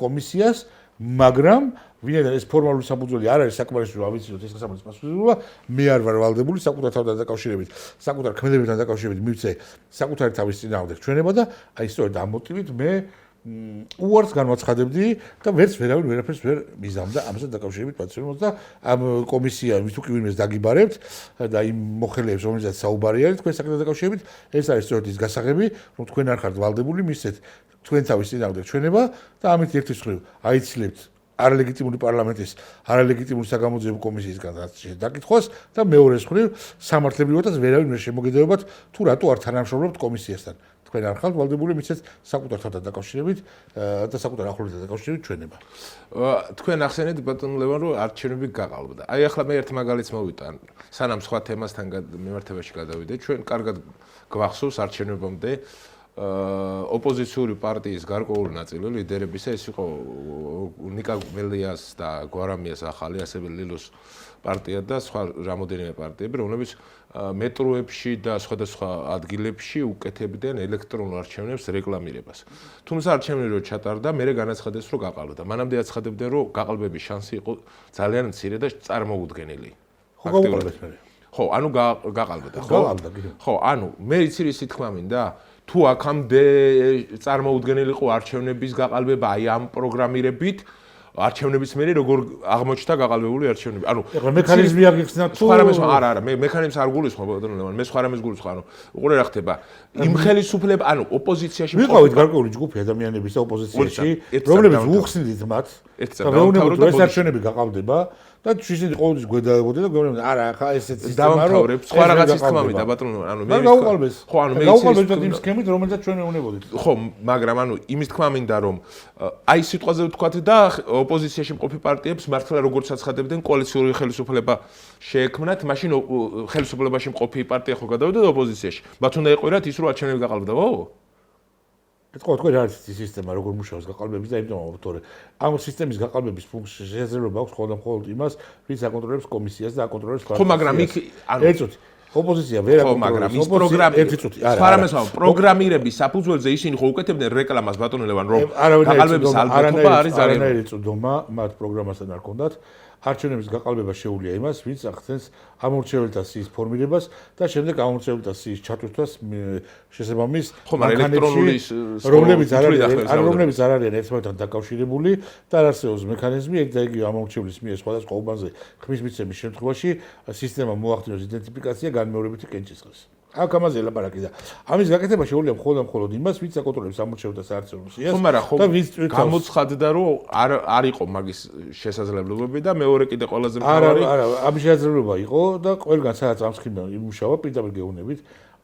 კომისიას, მაგრამ ვინაიდან ეს ფორმალური საფუძველი არ არის საკმარისი რომ ავიცინოთ ეს საკუთარ პასუხისმგებლობა, მე არ ვარ ვალდებული საკუთარ თავთან დაკავშირებით, საკუთარ ქმედებებთან დაკავშირებით მივცე საკუთარი თავის წინააღმდეგ ჩვენება და აი სწორედ ამ მოტივით მე უარს განვაცხადებდი და ვერავინ ვერაფერს ვერ მიზამდა ამასთან დაკავშირებით პატივცემულობას და ამ კომისია თუ კი ვინმეს დაგიბარებთ და იმ მოხელეებს რომელსაც საუბარი არის თქვენ საკითხთან დაკავშირებით ეს არის სწორედ ის გასაღები რომ თქვენ არ ხართ ვალდებული მისცეთ თქვენ თავის წინააღმდეგ ჩვენება და ამით ერთის მხრივ აიცილებთ არალეგიტიმური პარლამენტის არალეგიტიმური საგამოძიებო კომისიისგან დაკითხვას და მეორეს მხრივ სამართლებრივადაც ვერავინ ვერ შემოგედებათ თუ რატო არ თანამშრომლობთ კომისიასთან თქვენ არ ხართ ვალდებული მისცეთ საკუთარ თავთან დაკავშირებით და საკუთარ ახლობლებთან დაკავშირებით ჩვენება. თქვენ ახსენეთ ბატონ ლევან რომ არჩევნები გაყალბდა. აი ახლა მე ერთ მაგალითს მოვიტან. სანამ სხვა თემასთან მიმართებაში გადავიდე, ჩვენ კარგად გვახსოვს არჩევნებამდე ოპოზიციური პარტიის გარკვეული ნაწილი ლიდერებისა ეს იყო ნიკა მელიას და გვარამიას ახალი ასევე ლილოს პარტია და სხვა რამოდენიმე პარტიები რომლებიც მეტროებში და სხვადასხვა ადგილებში უკეთებდნენ ელექტრონულ არჩევნებს რეკლამირებას. თუმცა არჩევნები რო ჩატარდა, მე განაცხადეს რომ გაყალბდა. მანამდე აცხადებდნენ რომ გაყალბების შანსი იყო ძალიან მცირე და წარმოუდგენელი. ხო, ანუ გაყალბდა, ხო? ხო, ანუ მე იცი ისი თქმა მინდა თუ აქამდე წარმოუდგენელი იყო არჩევნების გაყალბება აი ამ პროგრამირებით არჩევნების მერე როგორ აღმოჩნდა გაყალბებული არჩევნები. ანუ მექანიზმი აღიხსნა თუ არა, მე მექანიზმს არ გულისხმობ ბატონო ლევან, მე სხვა რამეს გულისხმობ. ანუ უყურე რა ხდება. იმ ხელისუფლება, ანუ ოპოზიციაში ვიყავით გარკვეული ჯგუფი ადამიანების ოპოზიციაში, რომლებიც უხსნიდით მათ და მეუბნებოდ ეს არჩევნები გაყალბდება და შეიძლება ყოველთვის გვედაებოდი და გვეუბნებოდი არა ხა ესეც სისტემა რომ სხვა რაღაცის თქმა მინდა ბატონო ანუ მე გაუყალბეს ხო ანუ მე გაუყალბეთ იმ სქემით რომელსაც ჩვენ მეუბნებოდით ხო მაგრამ ანუ იმის თქმა მინდა რომ აი სიტყვაზე ვთქვათ და ოპოზიციაში მყოფი პარტიებს მართლა როგორც აცხადებდნენ კოალიციური ხელისუფლება შეექმნათ მაშინ ხელისუფლებაში მყოფი პარტია ხო გადავიდა ოპოზიციაში მათ უნდა ეყვირათ ის რომ არჩევნები გაყალბდა ხო ეთქო თქვენ რა არის ის სისტემა როგორ მუშაობს გაყალბების და იმიტომ თორე ამ სისტემის გაყალბების შესაძლებლობა აქვს მხოლოდ იმას ვის აკონტროლებს კომისიას და აკონტროლებს ხო მაგრამ იქ ანუ ეცოთ ოპოზიცია ვერ აკონტროლებს ის პროგრამა სხვა რამეს პროგრამირების საფუძველზე ისინი ხო უკეთებდნენ რეკლამას ბატონო ლევან რომ გაყალბების ალბათობა არის ძალიან არანაირი წვდომა მათ პროგრამასთან არ ქონდათ არჩევნების გაყალბება შეუძლია იმას, ვინც ახდენს ამორჩეველთა სიის ფორმირებას და შემდეგ ამორჩეველთა სიის ჩათვლას შესაბამის მანქანებში, რომლებიც არ არიან ერთმანეთთან დაკავშირებული და არ არსებობს მექანიზმი ეგ და იგივე ამორჩევლის მიერ სხვადასხვა უბანზე ხმის მიცემის შემთხვევაში სისტემა მოახდინოს იდენტიფიკაცია განმეორებითი კენჭისყრის. აქ ამაზე ლაპარაკი და ამის გაკეთება შეუძლია მხოლოდ იმას, ვინც აკონტროლებს ამორჩეველთა საარჩევნო სიას და ვინც გამოცხადდა რომ არ იყო მაგის შესაძლებლობები და მეორე კიდე ყველაზე მთავარი არა ამ შესაძლებლობა იყო და ყველგან სადაც ამ სქემიდან იმუშავა პირდაპირ გეუბნებით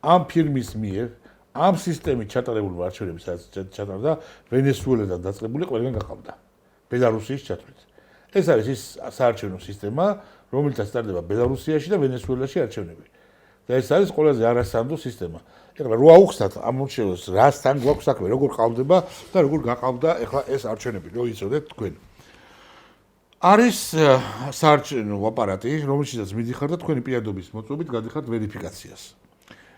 ამ ფირმის მიერ ამ სისტემით ჩატარებული არჩევნები სადაც ჩატარდა ვენესუელიდან დაწყებული ყველგან გაყავდა ბელარუსიის ჩათვლით ეს არის ის საარჩევნო სისტემა რომელთაც ტარდება ბელარუსიაში და ვენესუელაში არჩევნები და ეს არის ყველაზე არასანდო სისტემა. ეხლა რო აუხსნათ ამორჩეველს რასთან გვაქვს საქმე, როგორ ყავდება და როგორ გაყავდა ეხლა ეს არჩევნები, რო იცოდეთ თქვენ. არის საარჩევნო აპარატი, რომელშიც მიდიხარ და თქვენი პირადობის მოწმობით გადიხართ ვერიფიკაციას.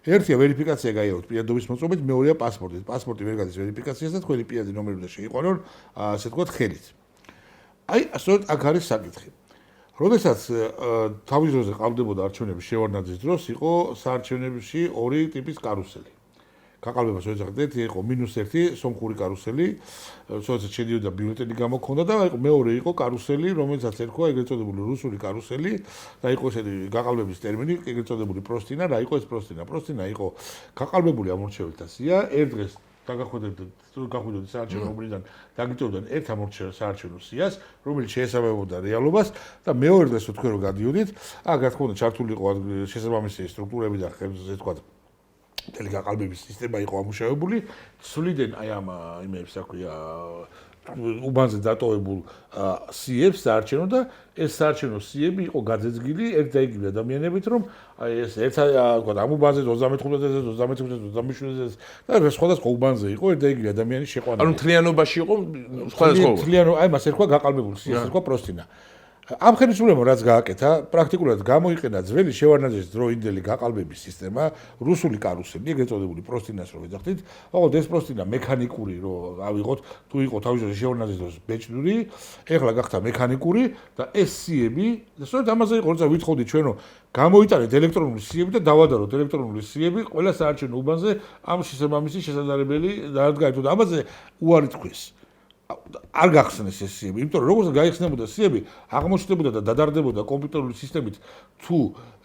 ერთია ვერიფიკაცია გაიაროთ პირადობის მოწმობით, მეორეა პასპორტი. პასპორტი ვერ გადის ვერიფიკაციას და თქვენი პირადი ნომერი უნდა შეიყვანონ, ასე ვთქვათ, ხელით. აი, სწორედ აქ არის საკითხი. როდესაც თავის დროზე ყავდებოდა არჩევნების შევარდნაძის დროს, იყო საარჩევნებში ორი ტიპის კარუსელი. გაყალბებას ვეძახდეთ, იყო -1 სომხური კარუსელი, როდესაც შედიოდა ბიულეტენი გამოქონდა და იყო მეორე იყო კარუსელი, რომელსაც ერქვა ეგრეთ წოდებული რუსული კარუსელი და იყო ესეთი გაყალბების ტერმინი, ეგრეთ წოდებული პროსტინა, რა იყო ეს პროსტინა? პროსტინა იყო გაყალბებული ამორჩეველთა სია, ერთ დღეს გახვიდოდნენ საარჩევნო უბნიდან, დაგიწევდნენ ერთ ამორჩეულ საარჩევნო სიას, რომელიც შეესაბამებოდა რეალობას და მეორე დღეს თქვენ რომ გადიოდით, რა თქმა უნდა, ჩართული იყო შესაბამისი სტრუქტურები და ესე თქვა ტელეგაყალბების სისტემა იყო ამუშავებული, სულიდან აი ამ იმებს, რა ქვია, უბანზე დატოვებულ სიებს საარჩევნო და ეს საარჩევნო სიები იყო გაძეძგილი ერთ და იგივე ადამიანებით, რომ აი ეს ერთ თქვა ამ უბანზე 35-ზე, 36-ზე, 37-ზე და სხვადასხვა უბანზე იყო ერთ და იგივე ადამიანის შეყვანა. ანუ თლიანობაში იყო სხვადასხვა. თლიანო, აი მას ერქვა გაყალბებული სიას, ერქვა პროსტინა. ამ ხელისუფლებამ რაც გააკეთა, პრაქტიკულად გამოიყენა ძველი შევარდნაძის დროინდელი გაყალბების სისტემა, რუსული კარუსელი, ეგრეთ წოდებული პროსტინას რო ვეძახდით, ოღონდ ეს პროსტინა მექანიკური რო ავიღოთ, თუ იყო თავისუფლად შევარდნაძის დროს ბეჭდური, ეხლა გახდა მექანიკური და ეს სიები, სწორედ ამაზე იყო როცა ვითხოვდით ჩვენ რომ გამოიტანეთ ელექტრონული სიები და დავადაროთ ელექტრონული სიები ყველა საარჩევნო უბანზე ამ შესაბამისი შესაძლებელი დარდგაითო და ამაზე უარი თქვეს. არ გახსნეს ეს სიები, იმიტომ რომ როგორც გაიხსნებოდა სიები, აღმოჩნდებოდა და დადარდებოდა კომპიუტერული სისტემით თუ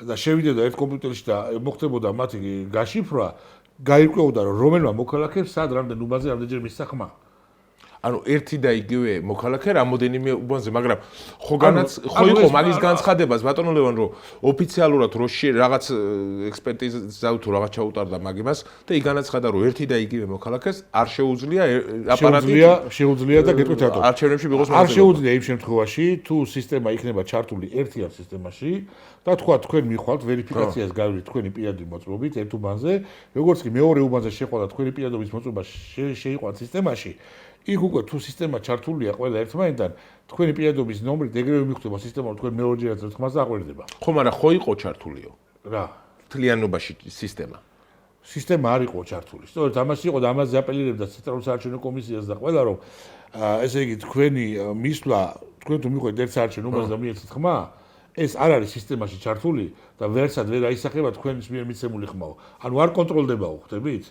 და შევიდოდა ერთ კომპიუტერში და მოხდებოდა მათი გაშიფრვა, გაირკვეოდა რომ რომელმა მოქალაქეს სად რამდენ უბანზე რამდენჯერ მისახმა. ანუ ერთი და იგივე მოქალაქე რამოდენიმე უბანზე, მაგრამ ხო იყო მაგის განცხადებას ბატონო ლევან რომ ოფიციალურად როში რაღაც ექსპერტიზა თუ რაღაც ჩაუტარდა მაგებას და იქ განაცხადა რომ ერთი და იგივე მოქალაქეს არ შეუძლია აპარატი შეუძლია და გეტყვით რატო არჩევნებში მიღოს არ შეუძლია იმ შემთხვევაში თუ სისტემა იქნება ჩართული ერთიან სისტემაში და თქვენ მიხვალთ ვერიფიკაციას გაივლით თქვენი პირადი მოწმობით ერთ უბანზე როგორც კი მეორე უბანზე შეხვდა თქვენი პირადობის მოწმობა შეიყვანთ სისტემაში იქ უკვე თუ სისტემა ჩართულია ყველა ერთმანეთთან თქვენი პირადობის ნომრით ეგრევე მიხვდება სისტემა რომ თქვენ მეორეჯერაც ხმას აღვერდება ხო მაგრამ ხო იყო ჩართულიო რა თლიანობაში სისტემა არ იყო ჩართული სწორედ ამას იყო და ამაზე აპელირებდა ცენტრალურ საარჩევნო კომისიას და ყველა რომ ესე იგი თქვენი მისვლა თქვენ თუ მიყვეთ ერთ საარჩევნო უბანზე და მიეცეთ ხმა ეს არ არის სისტემაში ჩართული და ვერცად ვერ აისახება თქვენის მიერ მიცემული ხმაო ანუ არ კონტროლდებაო ხვდებით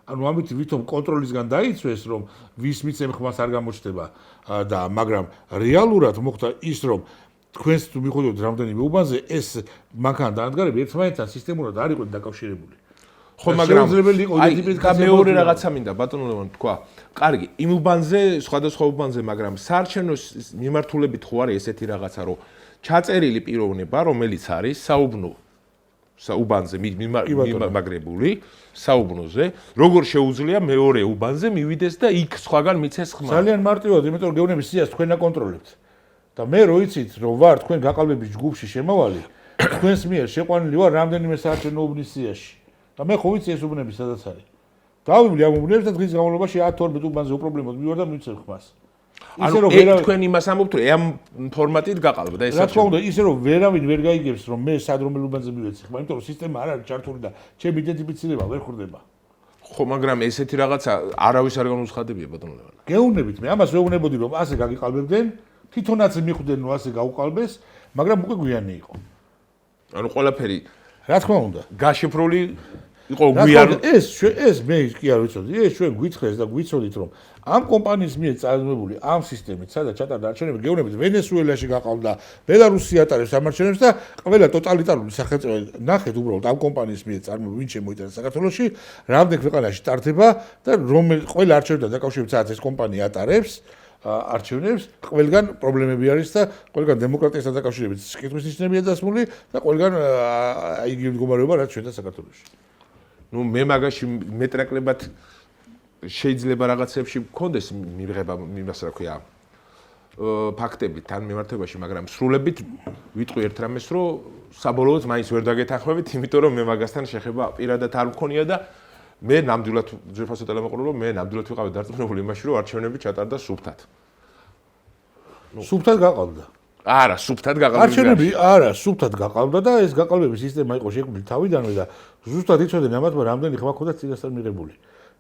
ანუ ამით ვითომ კონტროლისგან დაიცვეს რომ ვის მიცემ ხმას არ გამოჩნდება და მაგრამ რეალურად მოხდა ის რომ თქვენს თუ მიხვდებით რამდენიმე უბანზე ეს მანქანა დაანადგარები ერთმანეთთან სისტემურად არ იყვნენ დაკავშირებული ხო მაგრამ აი მეორე რაღაცა მინდა ბატონო ლევან თქვა კარგი იმ უბანზე სხვადასხვა უბანზე მაგრამ საარჩევნო მიმართულებით ხო არის ესეთი რაღაცა რომ ჩაწერილი პიროვნება რომელიც არის საუბნო უბანზე მიმაგრებული საუბნოზე როგორ შეუძლია მეორე უბანზე მივიდეს და იქ სხვაგან მიცეს ხმა ძალიან მარტივად იმიტომ რომ გეუბნების სიას თქვენ აკონტროლებთ და მე რო იცით რომ ვარ თქვენ გაყალბების ჯგუფში შემავალი თქვენს მიერ შეყვანილი ვარ რამდენიმე საარჩევნო უბნის სიაში და მე ხო ვიცი ეს უბნები სადაც არის დავივლი ამ უბნებს და დღის განმავლობაში 10-12 უბანზე უპრობლემოდ მივარ და მივცემ ხმას ანუ თქვენ იმას ამბობთ რომ ამ ფორმატით გაყალბდა ეს რა თქმა უნდა ისე რომ ვერავინ ვერ გაიგებს რომ მე სად რომელ უბანზე მივეცი ხმა იმიტომ რომ სისტემა არ არის ჩართული და ჩემი იდენტიფიცირება ვერ ხდება ხო მაგრამ ესეთი რაღაცა არავის არ განუცხადებია ბატონო ლევან გეუბნებით მე ამას ვეუბნებოდი რომ ასე გაგიყალბებდნენ თვითონაც მიხვდნენ რომ ასე გაუყალბეს მაგრამ უკვე გვიანი იყო ანუ ყველაფერი რა თქმა უნდა გაშიფრული იყო გვიან ეს მე კი არ ვიცოდი ეს ჩვენ გვითხრეს და გვიცოდით რომ ამ კომპანიის მიერ წარმოებული ამ სისტემით სადაც ჩატარდა არჩევნები გეუბნებით ვენესუელაში გაყავდა ბელარუსი ატარებს ამარჩევნებს და ყველა ტოტალიტარული სახელმწიფო ნახეთ უბრალოდ ამ კომპანიის მიერ წარმოებული ვინ შემოიტანა საქართველოში რამდენ ქვეყანაში ტარდება და ყველა არჩევნებთან დაკავშირებით სადაც ეს კომპანია ატარებს არჩევნებს ყველგან პრობლემები არის და ყველგან დემოკრატიასთან დაკავშირებით კითხვის ნიშნებია დასმული და ყველგან იგივე მდგომარეობა რაც ჩვენთან საქართველოში ну მე მაგაში მეტრაკლებად შეიძლება რაღაცებში მქონდეს მიღება იმას რა ქვია ფაქტები თან მიმართებაში მაგრამ სრულებით ვიტყვი ერთ რამეს რომ საბოლოოდ მაინც ვერ დაგეთანხმებით იმიტომ რომ მე მაგასთან შეხება პირადად არ მქონია და მე ნამდვილად ძვირფასო ტელემოყრილო მე ნამდვილად ვიყავი დარწმუნებული იმაში რომ არჩევნები ჩატარდა სუფთად სუფთად გაყავდა არა სუფთად გაყავდა არჩევნები არა სუფთად გაყავდა და ეს გაყალბების სისტემა იყო შექმნილი თავიდანვე და ზუსტად იცოდნენ ამათმა რამდენი ხმა ქონდა წინასწარ მიღებული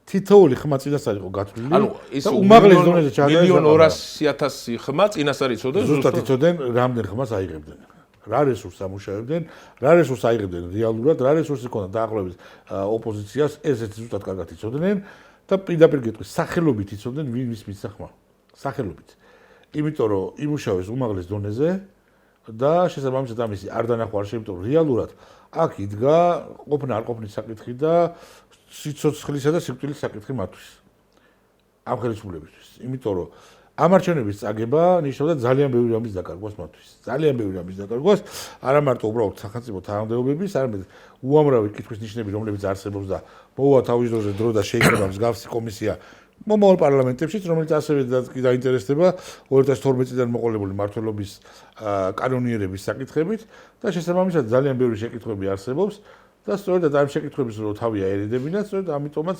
თითოეული ხმა წინასწარ იყო გათვლილი ანუ ის უმაღლეს დონეზე ჩადაეს 1.200.000 ხმა წინასწარ იცოდნენ ზუსტად იცოდნენ რამდენ ხმას აიღებდნენ რა რესურსს ამუშავებდნენ რა რესურსს აიღებდნენ რეალურად რა რესურსი ჰქონდა დაახლოებით ოპოზიციას ესეც ზუსტად კარგად იცოდნენ და პირდაპირ გეტყვი სახელობით იცოდნენ ვინ ვის მისცა ხმა სახელობით იმიტომ რომ იმუშავეს უმაღლეს დონეზე და შესაბამისად ამისი არ დანახვა არ შეიძლება რეალურად აქ იდგა ყოფნა არ ყოფნის საკითხი და სიცოცხლისა და სიკვდილის საკითხი მათთვის ამ ხელისუფლებისთვის, იმიტომ რომ ამ არჩევნების წაგება ნიშნავდა ძალიან ბევრი რამის დაკარგვას მათთვის. ძალიან ბევრი რამის დაკარგვას, არა მარტო უბრალოდ სახელმწიფო თანამდებობების, არამედ უამრავი კითხვის ნიშნები, რომლებიც არსებობს და მოუვა თავის დროზე დრო და შეიქმნება მსგავსი კომისია მომავალ პარლამენტებშიც, რომელიც ასევე დაინტერესდება 2012 წლიდან მოყოლებული მმართველობის კანონიერების საკითხებით და შესაბამისად ძალიან ბევრი შეკითხვები არსებობს და სწორედ ამ შეკითხვების რო თავია ერედებინათ, სწორედ ამიტომაც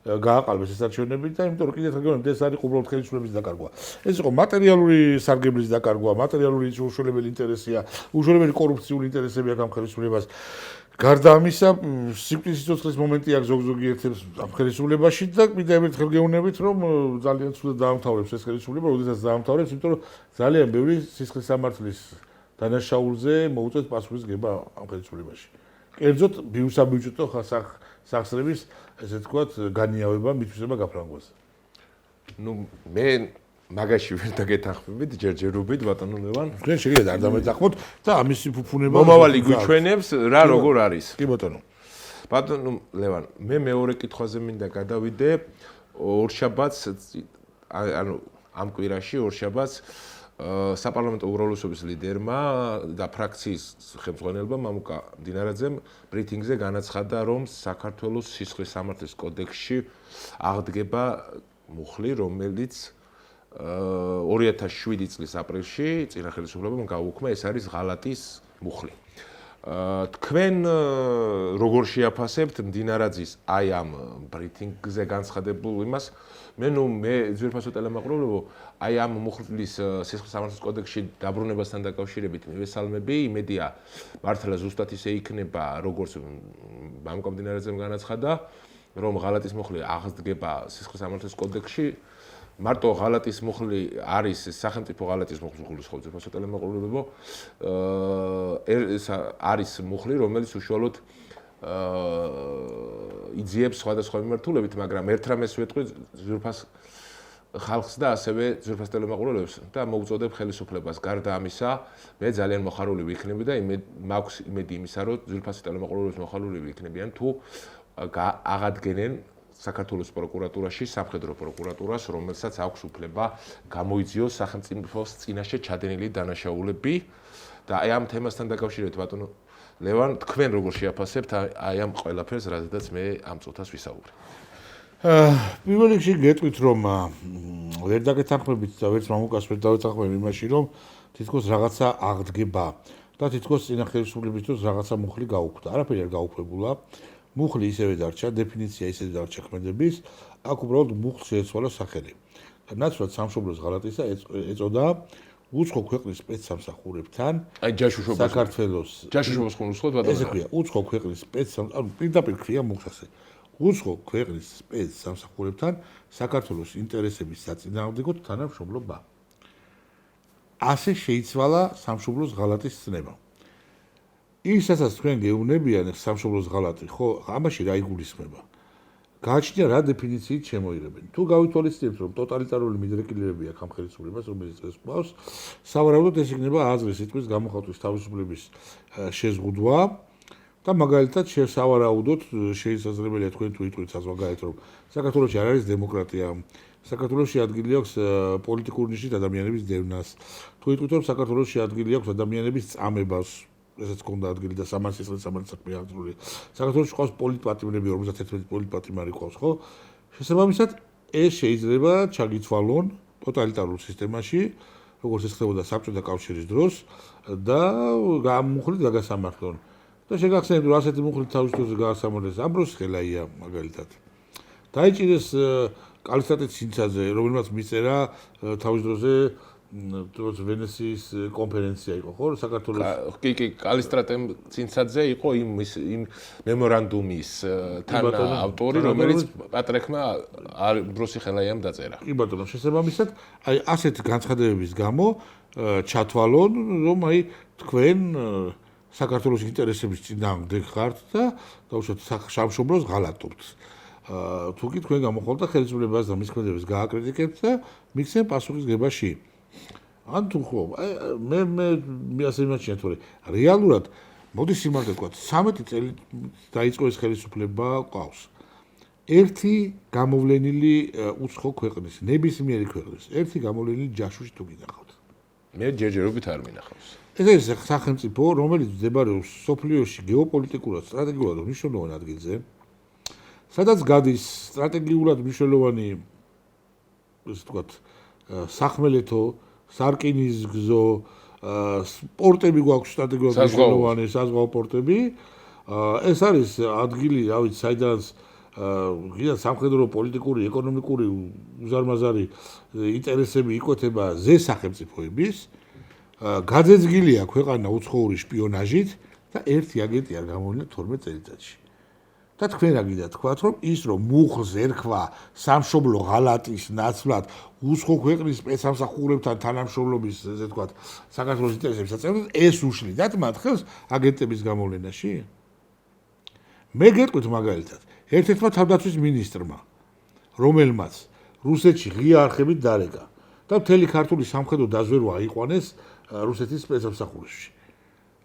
გააყალბეს ეს არჩევნები და იმიტომ რომ კიდევ გეუბნებით ეს არის უბრალოდ ხელისუფლების დაკარგვა. ეს იყო მატერიალური სარგებლის დაკარგვა, მატერიალური უშუალებელი ინტერესია, უშუალებელი კორუფციული ინტერესები აქვს ამ ხელისუფლებას. გარდა ამისა, სიკვდილის სიცოცხლის მომენტი აქვს ზოგიერთებს ამ ხელისუფლებაში და კიდევ ერთხელ გეუბნებით, რომ ძალიან ცუდად დაამთავრებს ეს ხელისუფლება, როდესაც დაამთავრებს, იმიტომ რომ ძალიან ბევრი სისხლის სამართლის დანაშაულზე მოუწევს პასუხისგება ამ ხელისუფლებაში. კერძოდ ბიუსაბიუჯეტო სახსრების, ესე ვთქვათ, განიავება მითვისება გაფრანგვაზე. ნუ მე მაგაში ვერ დაგეთანხმებით, ჯერჯერობით ბატონო ლევან. თქვენ შეგიძლიათ არ დამეთანხმოთ და ამისი ფუფუნება მომავალი გვიჩვენებს რა როგორ არის. კი ბატონო. ბატონო ლევან, მე მეორე კითხვაზე მინდა გადავიდე. ორშაბათს ანუ ამ კვირაში ორშაბათს საპარლამენტო უმრავლესობის ლიდერმა და ფრაქციის ხელმძღვანელმა მამუკა დინარაძემ ბრიფინგზე განაცხადა, რომ საქართველოს სისხლის სამართლის კოდექსში აღდგება მუხლი, რომელიც 2007 წლის აპრილში წინა ხელისუფლებამ გაუქმა, ეს არის ღალატის მუხლი. თქვენ როგორ შეაფასებთ დინარაძის აი ამ ბრიფინგზე განცხადებულ იმას? მე ძვირფასო ტელემაყურებლებო, აი ამ მუხლის სისხლის სამართლის კოდექსში დაბრუნებასთან დაკავშირებით მივესალმები, იმედია მართლა ზუსტად ისე იქნება, როგორც მამუკა დინარაძემ განაცხადა, რომ ღალატის მუხლი აღდგება სისხლის სამართლის კოდექსში. მარტო ღალატის მუხლი არის სახელმწიფო ღალატის მუხლის ხო ძვირფასო ტელემაყურებლებო, არის მუხლი, რომელიც უშუალოდ იძიებს სხვადასხვა მიმართულებით, მაგრამ ერთ რამეს ვეტყვი ძვირფას ხალხს და ასევე ძვირფას ტელემაყურებლებს და მოუწოდებ ხელისუფლებას. გარდა ამისა, მე ძალიან მოხარული ვიქნები და მაქვს იმედი იმისა, რომ ძვირფასი ტელემაყურებლებს მოხარული ვიქნებიან თუ აღადგენენ საქართველოს პროკურატურაში სამხედრო პროკურატურას, რომელსაც აქვს უფლება გამოიძიოს სახელმწიფოს წინაშე ჩადენილი დანაშაულები და აი ამ თემასთან დაკავშირებით ბატონო ლევან, თქვენ როგორ შეაფასებთ აი ამ ყველაფერს, რადგანაც მე ამ წუთას ვისაუბრე. პირველ რიგში გეტყვით, რომ ვერ დაგეთანხმებით და ვერც მამუკას ვერ დავეთანხმებ იმაში, რომ თითქოს რაღაცა აღდგება და თითქოს წინა ხელისუფლების დროს რაღაცა მუხლი გაუქმდა. არაფერი არ გაუქმებულა. მუხლი ისევე დარჩა, დეფინიცია ისევე დარჩა ქმედების, აქ უბრალოდ მუხლს შეეცვალა სახელი. და ნაცვლად სამშობლოს ღალატისა ეწოდა უცხო ქვეყნის სპეცსამსახურებთან, აი ჯაშუშობას საქართველოს ჯაშუშობას ხომ უსხოთ ბატონო? ესე ქვია, უცხო ქვეყნის ანუ პირდაპირ ქვია მუხლს ასე. უცხო ქვეყნის სპეცსამსახურებთან საქართველოს ინტერესების საწინააღმდეგოდ თანამშრომლობა. ასე შეიცვალა სამშობლოს ღალატის ცნება. ისაც თქვენ გეუბნებიან სამშობლოს ღალატი, ხო, ამაში რა იგულისხმება? გააჩნია რა დეფინიციით შემოიღებენ. თუ გავითვალისწინებთ, რომ ტოტალიტარული მიდრეკილებები აქვს ამ ხელისუფლებას, რომელიც დღეს გვყავს, სავარაუდოდ ეს იქნება აზრის სიტყვის გამოხატვის თავისუფლების შეზღუდვა და მაგალითად სავარაუდოდ შესაძლებელია თქვენ თუ იტყვით საზოგადოებრივ, რომ საქართველოში არ არის დემოკრატია, საქართველოში ადგილი აქვს პოლიტიკურ ნიშნით ადამიანების დევნას, თუ იტყვით, რომ საქართველოში ადგილი აქვს ადამიანების წამებას, ესეც ქონდა ადგილი და სამართლის საქმე აღძრული. საქართველოში ყავს პოლიტპატიმრები, 51 პოლიტპატიმარი ყავს, ხო? შესაბამისად, ეს შეიძლება ჩაგითვალონ ტოტალიტარულ სისტემაში, როგორც ეს ხდებოდა საბჭოთა კავშირის დროს და გამუხლით გაგასამართლონ. და შეგახსენებთ, რომ ასეთი მუხლით თავის დროზე გაასამართლეს ამბროსი ხელაია მაგალითად. დაიჭირეს კალისტრატე ცინცაძე, რომელმაც მიწერა თავის დროზე თორს ვენესიის კონფერენცია იყო, ხო, საქართველოს. კი, კალისტრატე ცინცაძე იყო იმ მემორანდუმის თან ავტორი, რომელიც პატრეკმა ამბროსი ხელაიამ დაწერა. კი ბატონო, შესაბამისად, აი ასეთი განცხადებების გამო ჩათვალონ, რომ აი თქვენ საქართველოს ინტერესების წინააღმდეგ ხართ და დაუშვათ სამშობლოს ღალატობთ. თუ კი თქვენ გამოხვალთ ხელისუფლებას და მის ქმედებას გააკრიტიკებთ და მიქცენ პასუხისგებაში. ან თუ ხო, მე ასე იმაჩნია, თორე რეალურად მოდი სიმართლე ვთქვათ, 13 წელი დაიწყო ეს ხელისუფლება ყავს. ერთი გამოვლენილი უცხო ქვეყნის, ნებისმიერი ქვეყნის, ერთი გამოვლენილი ჯაშუში თუ გინახავთ. მე ჯერჯერობით არ მინახავს. ეს არის სახელმწიფო, რომელიც მდებარეობს სოფლიოში გეოპოლიტიკურად, სტრატეგიულად მნიშვნელოვან ადგილზე, სადაც გადის სტრატეგიულად მნიშვნელოვანი, ესე ვთქვათ, სახმელეთო, სარკინიგზო, პორტები გვაქვს სტრატეგიულად მნიშვნელოვანი, საზღვაო პორტები. ეს არის ადგილი, რა ვიცი, საიდანაც გიდა სამხედრო, პოლიტიკური, ეკონომიკური უზარმაზარი ინტერესები იკვეთება ზე სახელმწიფოების. გაძეძგილია ქვეყანა უცხოური შპიონაჟით და ერთი აგენტი არ გამოვიდა 12 წელიწადში. და თქვენ რა გინდა თქვათ, რომ ის რომ მუხლს ერქვა სამშობლო ღალატის ნაცვლად უცხო ქვეყნის სპეცსამსახურებთან თანამშრომლობის, ესე ვთქვათ, საქართველოს ინტერესების აწევს, ეს უშლიდათ მათ ხელს აგენტების გამოვლენაში? მე გეტყვით მაგალითად, ერთ-ერთმა თავდაცვის მინისტრმა, რომელმაც რუსეთში ღია არხებით დარეკა და მთელი ქართული სამხედრო დაზვერვა აიყვანეს რუსეთის სპეცსამსახურებში.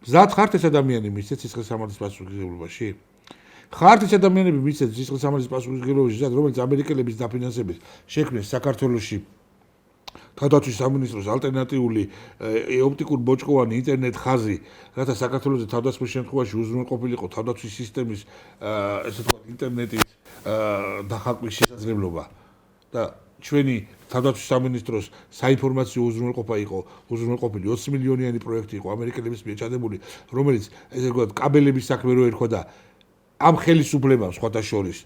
მზად ხართ ეს ადამიანი მისცეთ სისხლისამართლის პასუხისმგებლობაში? ხართ ეს ადამიანები მისცეთ სისხლისამართლის პასუხისმგებლობაში, რომელიც ამერიკელების დაფინანსებით შექმნეს საქართველოში თავდაცვის სამინისტროს ალტერნატიული ოპტიკურ ბოჭკოვანი ინტერნეტ ხაზი, რათა საქართველოს თავდაცვის შემთხვევაში უზრუნველყოფილიყო თავდაცვის სისტემის ესე ვთქვათ ინტერნეტის დახაკვის შესაძლებლობა და ჩვენი თავდაცვის სამინისტროს საინფორმაციო უზრუნველყოფილი 20 მილიონიანი პროექტი იყო ამერიკელების მიერ ჩადებული, რომელიც ესე ვთქვათ კაბელების საქმე რო ერქვა და ამ ხელისუფლებამ სხვათა შორის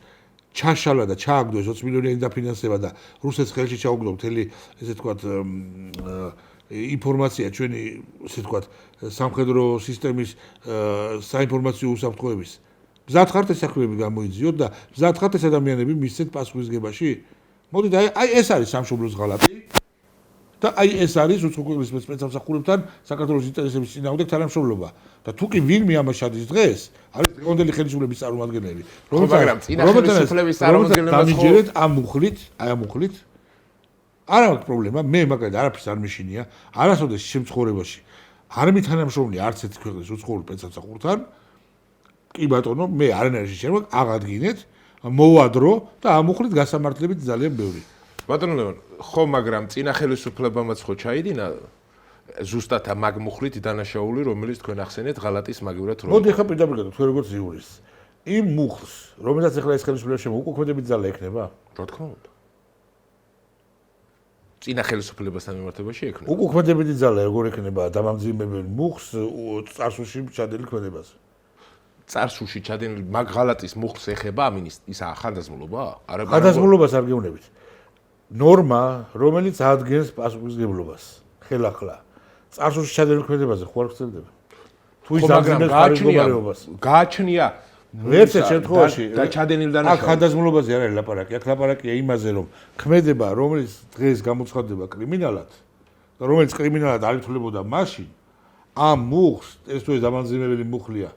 ჩაშალა და ჩააგდო ეს 20 მილიონიანი დაფინანსება და რუსეთს ხელში ჩაუგდო მთელი ესე ვთქვათ ინფორმაცია ჩვენი ესე ვთქვათ სამხედრო სისტემის საინფორმაციო უსაფრთხოების. მზად ხართ ეს საქმეები გამოიძიოთ და მზად ხართ ეს ადამიანები მისცეთ პასუხისგებაში? მოდით აი ეს არის სამშობლოს ღალატი და აი ეს არის უცხო ქვეყნის სპეცსამსახურებთან საქართველოს ინტერესების წინააღმდეგ თანამშრომლობა. და თუ კი ვინმე ამას ჩადის დღეს, არის დღევანდელი ხელისუფლების წარმომადგენლები. მაგრამ წინა ხელისუფლების წარმომადგენლებს დამიჯერეთ ამ მუხლით, არა მაქვს პრობლემა, მე მაგალითად არაფერს არ მეშინია, არასოდეს შემცხოვრებაში არ მითანამშრომლი არც ერთი ქვეყნის უცხოურ სპეცსამსახურთან. კი ბატონო, მე არანაირი შეშება აღადგინეთ, მოვადრო და ამ მუხლით გასამართლებით ძალიან ბევრი. ბატონო ლევან, ხო, მაგრამ წინა ხელისუფლებამაც ხო ჩაიდინა ზუსტად მაგ მუხლით დანაშაული, რომელიც თქვენ ახსენეთ ღალატის მაგივრად როლი. მოდი ახლა პირდაპირ გეტყვით, თქვენ როგორც იურისტი. იმ მუხლს, რომელსაც ახლა ეს ხელისუფლება შემო უკუქმედებით ძალა ექნება? რა თქმა უნდა. წინა ხელისუფლებასთან მიმართებაში ექნება. უკუქმედებითი ძალა როგორ ექნება დამამძიმებელ მუხლს წარსულში ჩადენილ ქმედებაზე? წარსულში ჩადენილი მაგ ღალატის მუხლს ეხება ის ხანდაზმულობა? არა, ხანდაზმულობას არ გეუბნებით. ნორმა, რომელიც ადგენს პასუხისმგებლობას, ხელახლა. წარსულში ჩადენილ ქმედებაზე ხო არ გწელდება? თუ ის ადგენს ხარისხობარეობას. გააჩნია ერთ-ერთ შემთხვევაში და ჩადენილ დანაშაულს. აქ ხანდაზმულობაზე არ არის ლაპარაკი, აქ ლაპარაკია იმაზე, რომ ქმედება, რომელიც დღეს გამოცხადდება კრიმინალად და რომელიც კრიმინალად არ ითვლებოდა მაშინ, ამ მუხლს, ეს თუ ეს დამამძიმებელი მუხლია,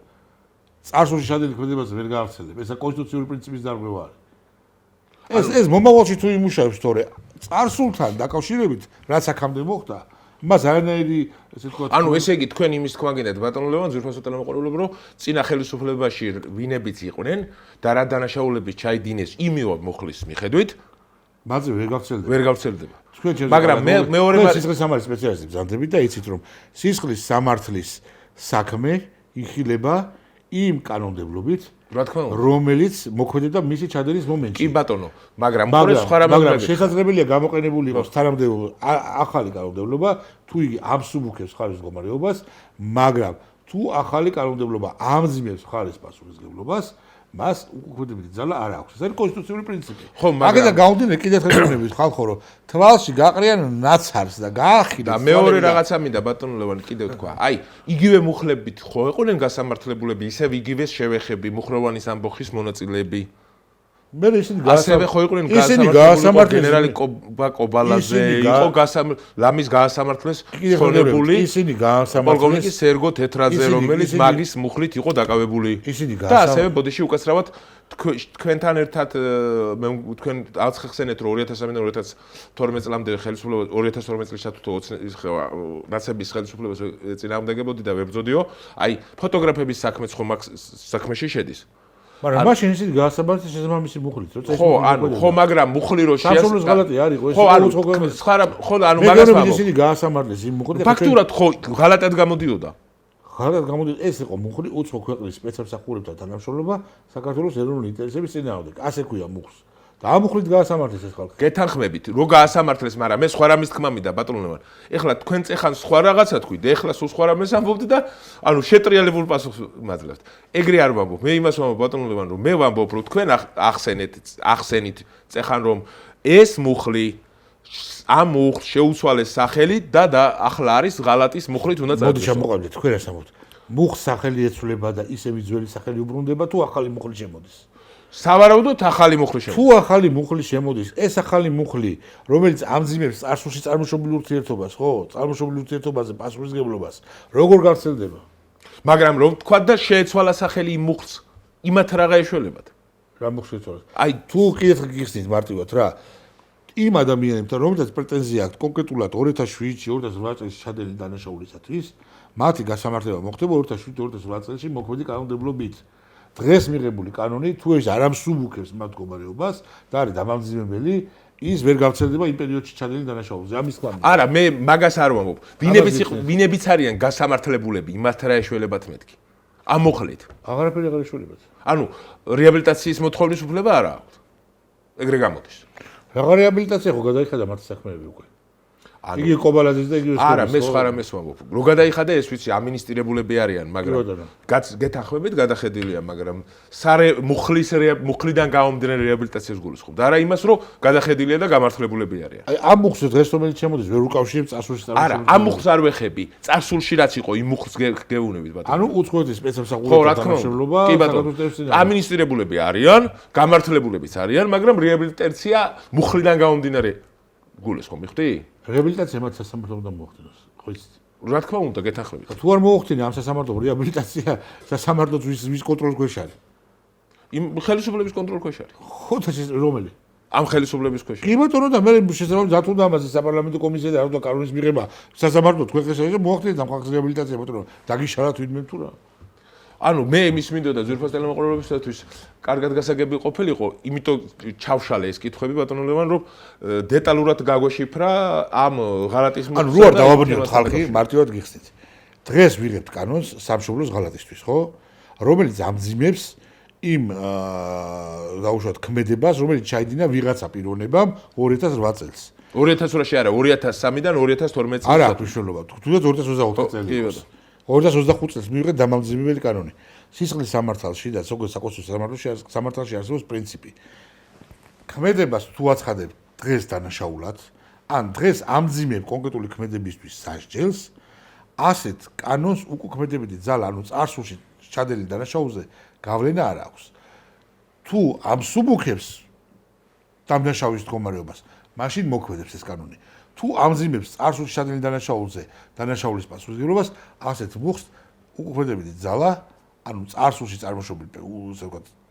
წარსულში ჩადენილ ქმედებაზე ვერ გაავრცელებ. ესა კონსტიტუციური პრინციპის დარღვევა არის. ეს მომავალში თუ იმუშავებს, თორე წარსულთან დაკავშირებით, რაც აქამდე მოხდა, მას არანაირი ესე ვთქვათ. ანუ ესე იგი თქვენ იმის თქვა გინდათ ბატონო ლევან ძვირფასო ტელემოყარეულობ, რომ წინა ხელისუფლებაში ვინებიც იყვნენ და რა დანაშაულების ჩაიდინეს იმივე მუხლის მიხედვით, მასზე ვერ გავრცელდება. ვერ გავრცელდება. მაგრამ მეორე სისხლის სამართლის სპეციალისტი ბრძანდებით და იცით რომ სისხლის სამართლის საქმე იხილება იმ კანონმდებლობით, რა თქმა უნდა, რომელიც მოქმედებდა მისი ჩადენის მომენტში. კი ბატონო, მაგრამ მაგრამ შესაძლებელია გამოყენებული იყოს თანამდებობა ახალი კანონმდებლობა, თუ იგი ამსუბუქებს ხარის მდგომარეობას, მაგრამ თუ ახალი კანონმდებლობა ამძიმებს ხარის პასუხისმგებლობას, მას უკუქმედებითი ძალა არ აქვს. ეს არის კონსტიტუციური პრინციპი. მაგალითად გავუდინე კიდევ ხელოვნების ხალხო, რომ თვალში გაყრიან ნაცარს და გაახილეს. და მეორე რაღაცა მინდა ბატონო ლევან კიდევ თქვა. აი, იგივე მუხლებით ხო იყვნენ გასამართლებლები, ისევ იგივე შევეხები, მუხროვანის ამბოხის მონაწილეები. მე ისინი ასევე ხო იყვნენ გასამართლებლები, გენერალი კობალაძე, იყო ლამის გასამართლეს ხონებული. ისინი გასამართლეს პოლკოვნიკი სერგო თეთრაძე, რომელიც მაგის მუხლით იყო დაკავებული. და ასევე ბოდიში უკაცრავად თქვენთან ერთად თქვენ აღხსენეთ რომ 2013-2012 წლამდე ხელისუფლება 2012 წლის ჩათვლით ნაცების ხელისუფლებას წინააღმდეგებოდი და ვებრძოდიო. აი, ფოტოგრაფების საქმეც ხომ აქ საქმეში შედის. მაგრამ მაშინ ისინი გაასაბარეს შესაბამისი მუხლით, როცა ხო, ხო, მაგრამ მუხლი რო სამშობლოს ღალატი არ იყო, ეს უცხო ქვეყნის. ხო, მაგას ვამბობ. ისინი გაასამართლეს იმ მუხლით. ფაქტურად ხო, ღალატად გამოდიოდა. ღალატად გამოდიოდა, ეს იყო მუხლი უცხო ქვეყნის სპეცსამსახურებთან თანამშრომლობა საქართველოს ეროვნული ინტერესების წინააღმდეგ. ასე ქვია მუხლს. და ამ მუხლით გაასამართლეს ეს ხალხი. გეთანხმებით, რო გაასამართლეს, მაგრამ მე სხვა რამის თქმა მინდა ბატონო. ეხლა თქვენ წეხან სხვა რაღაცა თქვით, ეხლა სულ სხვა რამეს ამბობთ და ანუ შეტრიალებულ პასუხს მაძლევთ. ეგრე არ ვამბობ. მე იმას ვამბობ ბატონო, რომ მე ვამბობ, რომ თქვენ ახსენით წეხან რომ ეს მუხლი ამ მუხლს შეუცვალეს სახელი და ახლა არის ღალატის მუხლით უნდა მოდი ჩამოყალიბდეთ, თქვენ რას ამბობთ? მუხლს სახელი ეცვლება და ისევ ძველი სახელი უბრუნდება თუ ახალი მუხლი შემოდის? სავარაუდოდ ახალი მუხლი შემოდის. თუ ახალი მუხლი შემოდის, ეს ახალი მუხლი, რომელიც ამძიმებს წარსულში წარმოშობილ ურთიერთობას, ხო, წარმოშობილ ურთიერთობაზე პასუხისმგებლობას, როგორ გავრცელდება? მაგრამ რომ თქვა და შეეცვალა სახელი იმ მუხლს, იმათ რაღა ეშველებათ. რა მუხლს შეეცვალა? აი, თუ კითხვა გიხსნით მარტივად რა, იმ ადამიანებთან, რომელთაც პრეტენზია აქვთ კონკრეტულად 2007-ში, 2008 წელს ჩადენილი დანაშაულისათვის, მათი გასამართლება მოხდება 2007-2008 წელში მოქმედი კანონმდებლობით. დღეს მიღებული კანონი თუ ეს არ ამსუბუქებს მათ მდგომარეობას და არის დამამძიმებელი, ის ვერ გავრცელდება იმ პერიოდში ჩადენილი დანაშაულზე. ამის თქმა. არა, მე მაგას არ ვამბობ. ვინებიც არიან გასამართლებულები, იმათ რა ეშველებათ მეთქი. ამ მოხლით. აღარაფერი აღარ ეშველებათ. ანუ რეაბილიტაციის მოთხოვნის უფლება არა აქვთ. ეგრე გამოდის. რაღა რეაბილიტაცია ხო გადაიხადა მათი საქმეები უკვე. იგი კობალაძის და იგივე არა, მე სხვა რამეს ვამბობ. რო გადაიხადა ეს ვიცი, ამინისტრირებულები არიან, მაგრამ გეთანხმებით გადახედილია, მაგრამ მუხლიდან გამომდინარე რეაბილიტაციას გულისხმობ. და არა იმას, რომ გადახედილია და გამართლებულები არიან. აი, ამ მუხლს დღეს რომელიც შემოდის, ვერ უკავშირებს წარსულში არა, ამ მუხლს არ ვეხები. წარსულში რაც იყო, იმ მუხლს გეუბნებით ბატონო. ანუ უცხოეთის სპეცსამსახურებთან თანამშრომლობა, ამინისტრირებულები არიან, გამართლებულებიც არიან, მაგრამ რეაბილიტაცია მუხლიდან გამომდინარე გულისხმობ, მიხდი? რეაბილიტაცია მათ სასამართლომ უნდა მოახდინოს. ხო იცით? რა თქმა უნდა, გეთანხმებით. თუ არ მოახდინე ამ სასამართლომ რეაბილიტაცია, სასამართლოს ვის კონტროლის ქვეშ არის? იმ ხელისუფლების კონტროლის ქვეშ არის. ხო და რომელი? ამ ხელისუფლების ქვეშ. კი ბატონო და მე შესაძლოა დათუნდა ამაზე საპარლამენტო კომისია და რა კანონის მიღება სასამართლოს ქვეყნის ეს მოახდინეთ ამ ხალხის რეაბილიტაცია ბატონო. დაგიშალათ ვინმე თუ რა? ანუ მე იმის მინდოდა ძვირფას ტელემოყარებებისათვის კარგად გასაგები ყოფილიყო, იმიტომ ჩავშალე ეს კითხვები ბატონო ლევან, რომ დეტალურად გაგვეშიფრა ამ ღალატის ანუ რო არ დავაბრუნოთ ხალხი, მარტივად გიხსნით. დღეს ვიღებთ კანონს სამშობლოს ღალატისთვის, ხო? რომელიც ამძიმებს იმ დაუშვათ ქმედებას, რომელიც ჩაიდინა ვიღაცა პიროვნებამ 2008 წელს. 2008-ში არა, 2003-დან 2012 წელს. არა, მნიშვნელობა. თუნდაც 2025 წელი. კი ბატონო. 2025 წელს მივიღეთ დამამძიმებელი კანონი. სისხლის სამართალში და ზოგიერთ საკონსტიტუციო სამართალში არსებობს პრინციპი. ქმედებას თუ აცხადებ დღეს დანაშაულად, ან დღეს ამძიმებ კონკრეტული ქმედებისთვის სასჯელს, ასეთ კანონს უკვე ქმედებითი ძალა, ანუ წარსულში ჩადენილი დანაშაულზე გავლენა არ აქვს. თუ ამსუბუქებს დამნაშავის მდგომარეობას, მაშინ მოქმედებს ეს კანონი. თუ ამძიმებს წარსულში ჩადენილი დანაშაულის პასუხისმგებლობას, ასეთ მუხლს უკუქმედებითი ძალა, ანუ წარსულში წარმოშობილ